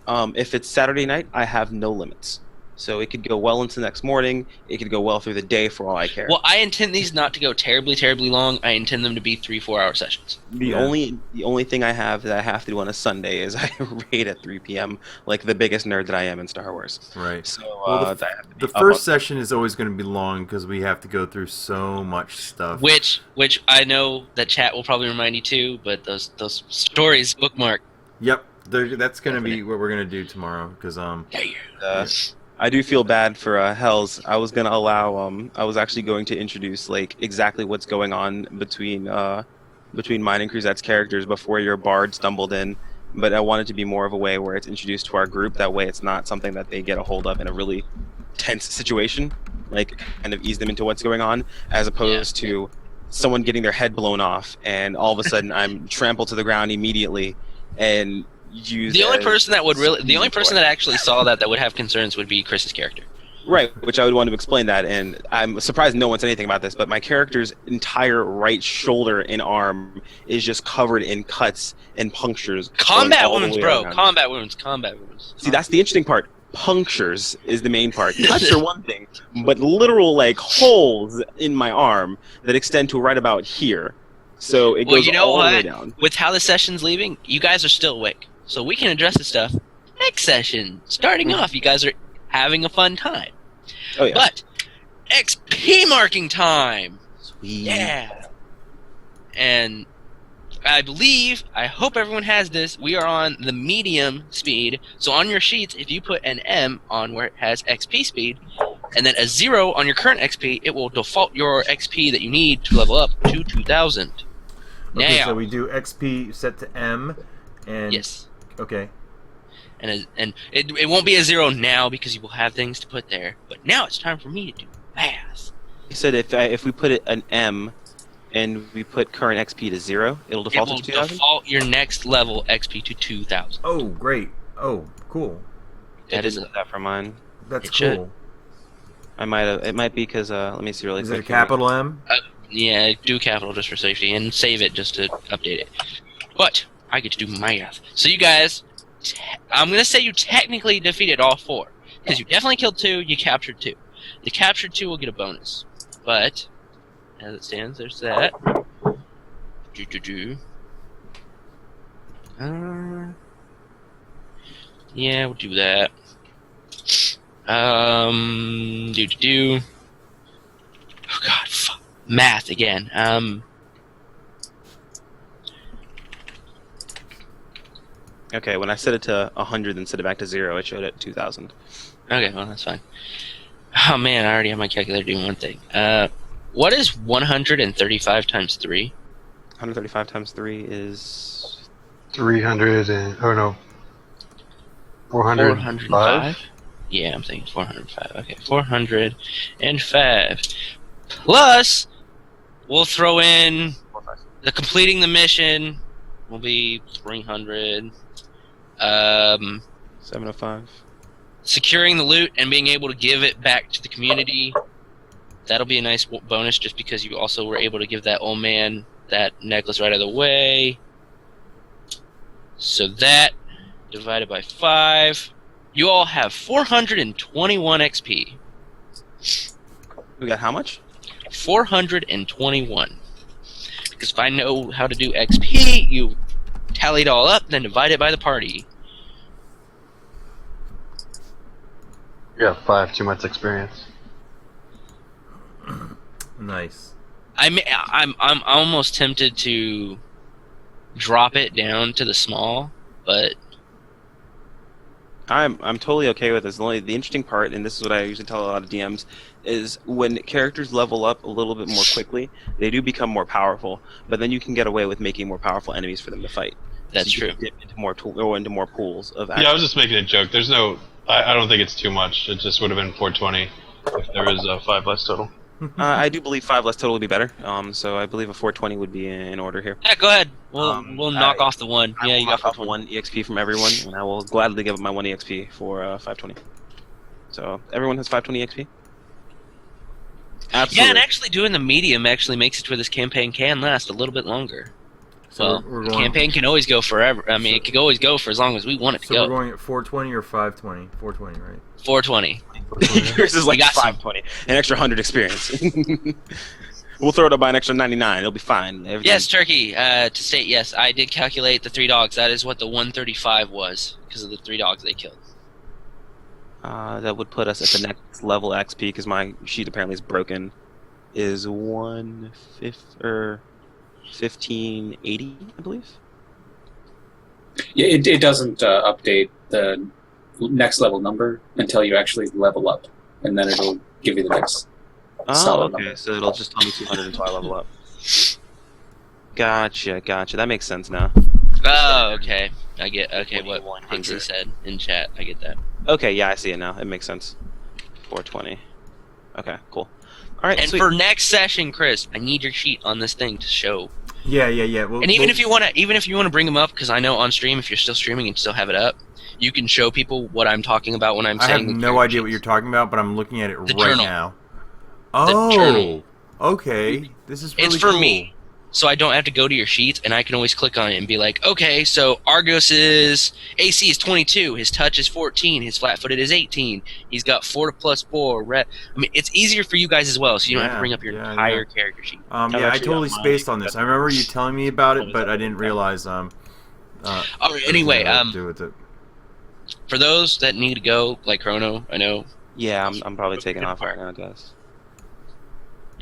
If it's Saturday night, I have no limits. So it could go well into the next morning. It could go well through the day for all I care. Well, I intend these not to go terribly, terribly long. I intend them to be 3-4 hour sessions. The only thing I have that I have to do on a Sunday is I raid at 3 p.m. like the biggest nerd that I am in Star Wars. Right. So Well, I have to be The up first on- session is always going to be long because we have to go through so much stuff. Which I know that chat will probably remind you too, but those stories bookmark. Yep. That's going to be what we're going to do tomorrow because I do feel bad for Hells. I was gonna allow. I was actually going to introduce like exactly what's going on between mine and Cruzette's characters before your bard stumbled in, but I wanted to be more of a way where it's introduced to our group. That way, it's not something that they get a hold of in a really tense situation. Like kind of ease them into what's going on, as opposed to someone getting their head blown off and all of a sudden I'm trampled to the ground immediately and used. The only as person that would really, the only toy. person that actually saw that would have concerns would be Chris's character. Right, which I would want to explain that, and I'm surprised no one said anything about this, but my character's entire right shoulder and arm is just covered in cuts and punctures. Combat going all the wounds, way bro. around. Combat wounds. Combat wounds. See, that's the interesting part. Punctures is the main part. Cuts are one thing, but literal like holes in my arm that extend to right about here. So it Well, goes you know all the way what? down. With how the session's leaving, you guys are still awake, so we can address this stuff next session. Starting off, you guys are having a fun time. Oh yeah. But XP marking time. Sweet. Yeah. And I hope everyone has this. We are on the medium speed. So on your sheets, if you put an M on where it has XP speed, and then a 0 on your current XP, it will default your XP that you need to level up to 2,000. Okay, Now, so we do XP set to M, and yes. Okay. And it won't be a 0 now because you will have things to put there. But now it's time for me to do math. You said if we put it an M and we put current XP to 0, it'll It default will to 2,000? default your next level XP to 2,000. Oh, great. Oh, cool. That is didn't do that for mine. That's It should. cool. I might have. It might be because let me see really Is quick. it a capital M? Yeah, do capital just for safety and save it just to update it. But I get to do math. So you guys, I'm gonna say you technically defeated all 4 because you definitely killed 2. You captured 2. The captured 2 will get a bonus, but as it stands, there's that. Yeah, we'll do that. Oh God, fuck. Math again. Okay, when I set it to 100 and set it back to 0, it showed it 2,000. Okay, well that's fine. Oh man, I already have my calculator doing one thing. What is 135 times 3? 135 times 3 is 300 and 405. Yeah, I'm thinking 405. Okay, 405. Plus, we'll throw in the completing the mission will be 300. 705. Securing the loot and being able to give it back to the community. That'll be a nice bonus just because you also were able to give that old man that necklace right out of the way. So that divided by 5, you all have 421 XP. We got how much? 421. Because if I know how to do XP, you tally it all up, then divide it by the party. Yeah, 5 too much experience. Nice. I'm almost tempted to drop it down to the small, but I'm totally okay with this. The interesting part, and this is what I usually tell a lot of DMs, is when characters level up a little bit more quickly, they do become more powerful. But then you can get away with making more powerful enemies for them to fight. that's So you true. can dip into more pools of. Yeah, I was just making a joke. There's no. I don't think it's too much. It just would have been 420 if there was 5 less total. I do believe 5 less total would be better. So I believe a 420 would be in order here. Yeah, go ahead. We'll knock off the 1. I Yeah, will you got knock off 420. 1 EXP from everyone, and I will gladly give up my 1 EXP for 520. So everyone has 520 EXP. Absolutely. Yeah, and actually doing the medium actually makes it to where this campaign can last a little bit longer. So Well, we're the going. campaign can always go forever. I mean, it could always go for as long as we want it to So go. we're going at 420 or 520? 420, right? 420. Yours is like got some. 520, an extra 100 experience. We'll throw it up by an extra 99. It'll be fine. Everything. Yes, Turkey. To state, yes, I did calculate the 3 dogs. That is what the 135 was because of the 3 dogs they killed. That would put us at the next level XP because my sheet apparently is broken. Is 1580, I believe. Yeah, it doesn't update the next level number until you actually level up, and then it'll give you the next Oh, solid okay. number. So it'll just tell me 200 until I level up. Gotcha. That makes sense now. Oh, okay. I get what 2100. Pixie said in chat. I get that. Okay, yeah, I see it now. It makes sense. 420. Okay, cool. All right, And sweet. for next session, Chris, I need your sheet on this thing to show. Yeah. And even if you want to bring them up, because I know on stream, if you're still streaming and still have it up, you can show people what I'm talking about when I'm I have saying. no idea what you're talking about, but I'm looking at it The right journal. now. journal. Okay. This is really It's for cool. me, so I don't have to go to your sheets, and I can always click on it and be like, okay, so Argos's AC is 22, his touch is 14, his flat-footed is 18, he's got 4+4. I mean, it's easier for you guys as well, so you don't have to bring up your entire character sheet. I've Yeah, I actually totally got my- spaced on this. I remember you telling me about it, but I didn't realize. All right, anyway, what to do with it. for those that need to go, like Chrono, I know, Yeah, I'm probably taking off right now, guys.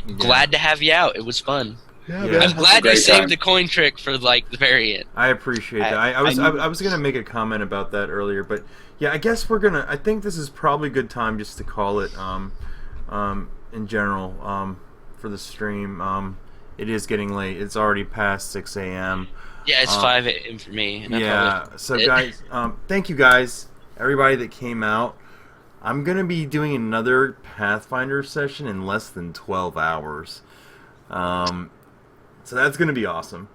Yeah. glad to have you out. It was fun. Yeah, Yeah. man. I'm glad you great saved time. the coin trick for like the very end. I appreciate that. I I was gonna make a comment about that earlier, but yeah, I guess we're gonna. I think this is probably a good time just to call it. In general, for the stream. It is getting late. It's already past 6 a.m. Yeah, it's 5 a.m. for me. And I Yeah. probably- So guys, thank you guys, everybody that came out. I'm gonna be doing another Pathfinder session in less than 12 hours. So that's gonna be awesome.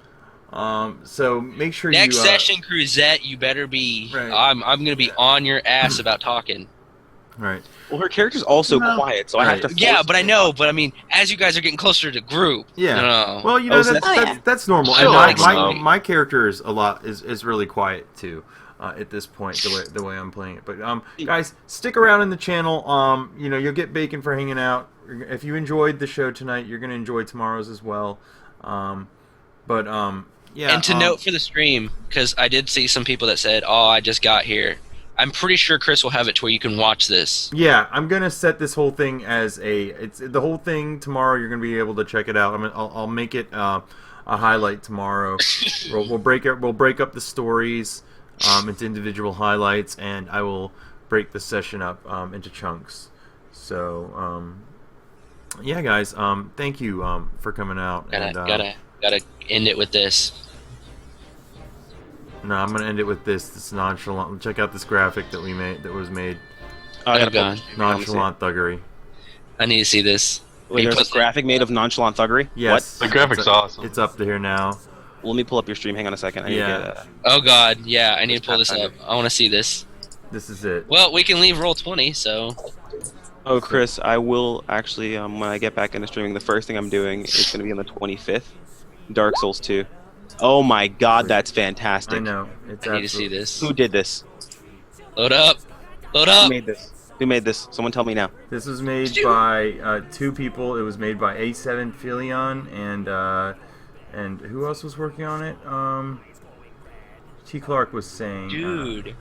So make sure Next you session, Cruzette, you better be. Right. I'm gonna be on your ass about talking. Right. Well, her character's also No. quiet, so I have Right. to. Yeah, force but I her. know. But I mean, as you guys are getting closer to group, Yeah. no. Well, you know, so that's normal. She'll And like my me. my character is is really quiet too. At this point, the way I'm playing it, but guys, stick around in the channel. You know, you'll get bacon for hanging out. If you enjoyed the show tonight, you're gonna enjoy tomorrow's as well. Yeah. And to note for the stream, because I did see some people that said, "Oh, I just got here." I'm pretty sure Chris will have it to where you can watch this. Yeah, I'm gonna set this whole thing as it's the whole thing tomorrow. You're gonna be able to check it out. I'll make it a highlight tomorrow. we'll break up the stories into individual highlights, and I will break the session up into chunks. So yeah, guys, thank you for coming out. Gotta end it with this. No, I'm gonna end it with this nonchalant. Check out this graphic that was made. I gotta God. put- Nonchalant thuggery. I need to see this. Wait, there's a Post it. graphic made of nonchalant thuggery. Yes, The graphic's it's awesome. It's up there now. Well, let me pull up your stream. Hang on a second. I need Yeah. to get, Oh God, yeah, I need to pull this up. Pathfinder. I want to see this. This is it. Well, we can leave roll 20, so Oh, Chris, I will actually when I get back into streaming, the first thing I'm doing is going to be on the 25th. Dark Souls 2. Oh my god, that's fantastic. I know. It's I need to see this. Who did this? Load up. Load Who up. made this? Who made this? Someone tell me now. This was made by 2 people. It was made by A7 Filion and who else was working on it? T. Clark was saying. Dude.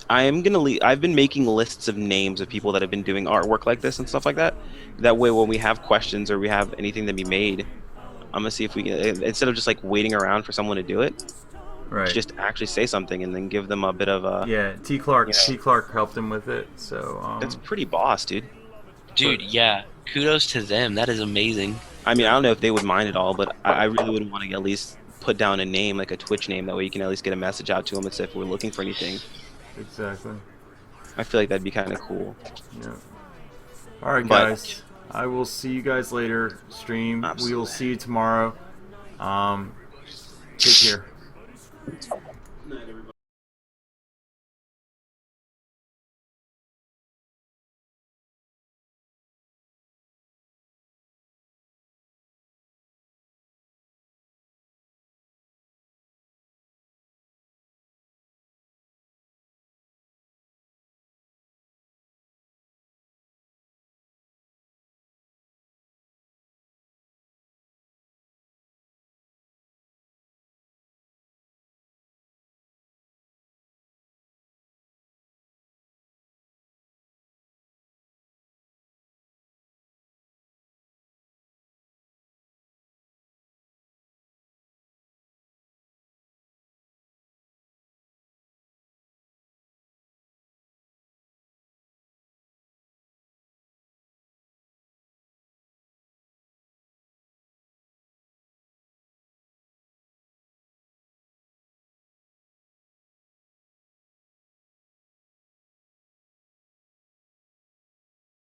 I am gonna I've been making lists of names of people that have been doing artwork like this and stuff like that. That way, when we have questions or we have anything to be made, I'm gonna see if we can, instead of just like waiting around for someone to do it, Right. just actually say something and then give them a bit of a. Yeah, T. Clark. Yeah. T. Clark helped him with it. So. That's pretty boss, dude. Dude, yeah. Kudos to them. That is amazing. I mean, I don't know if they would mind at all, but I really would want to at least put down a name, like a Twitch name, that way you can at least get a message out to them and say if we're looking for anything. Exactly. I feel like that'd be kind of cool. Yeah. All right, But- guys. I will see you guys later. Stream. We Absolutely. will see you tomorrow. Take care.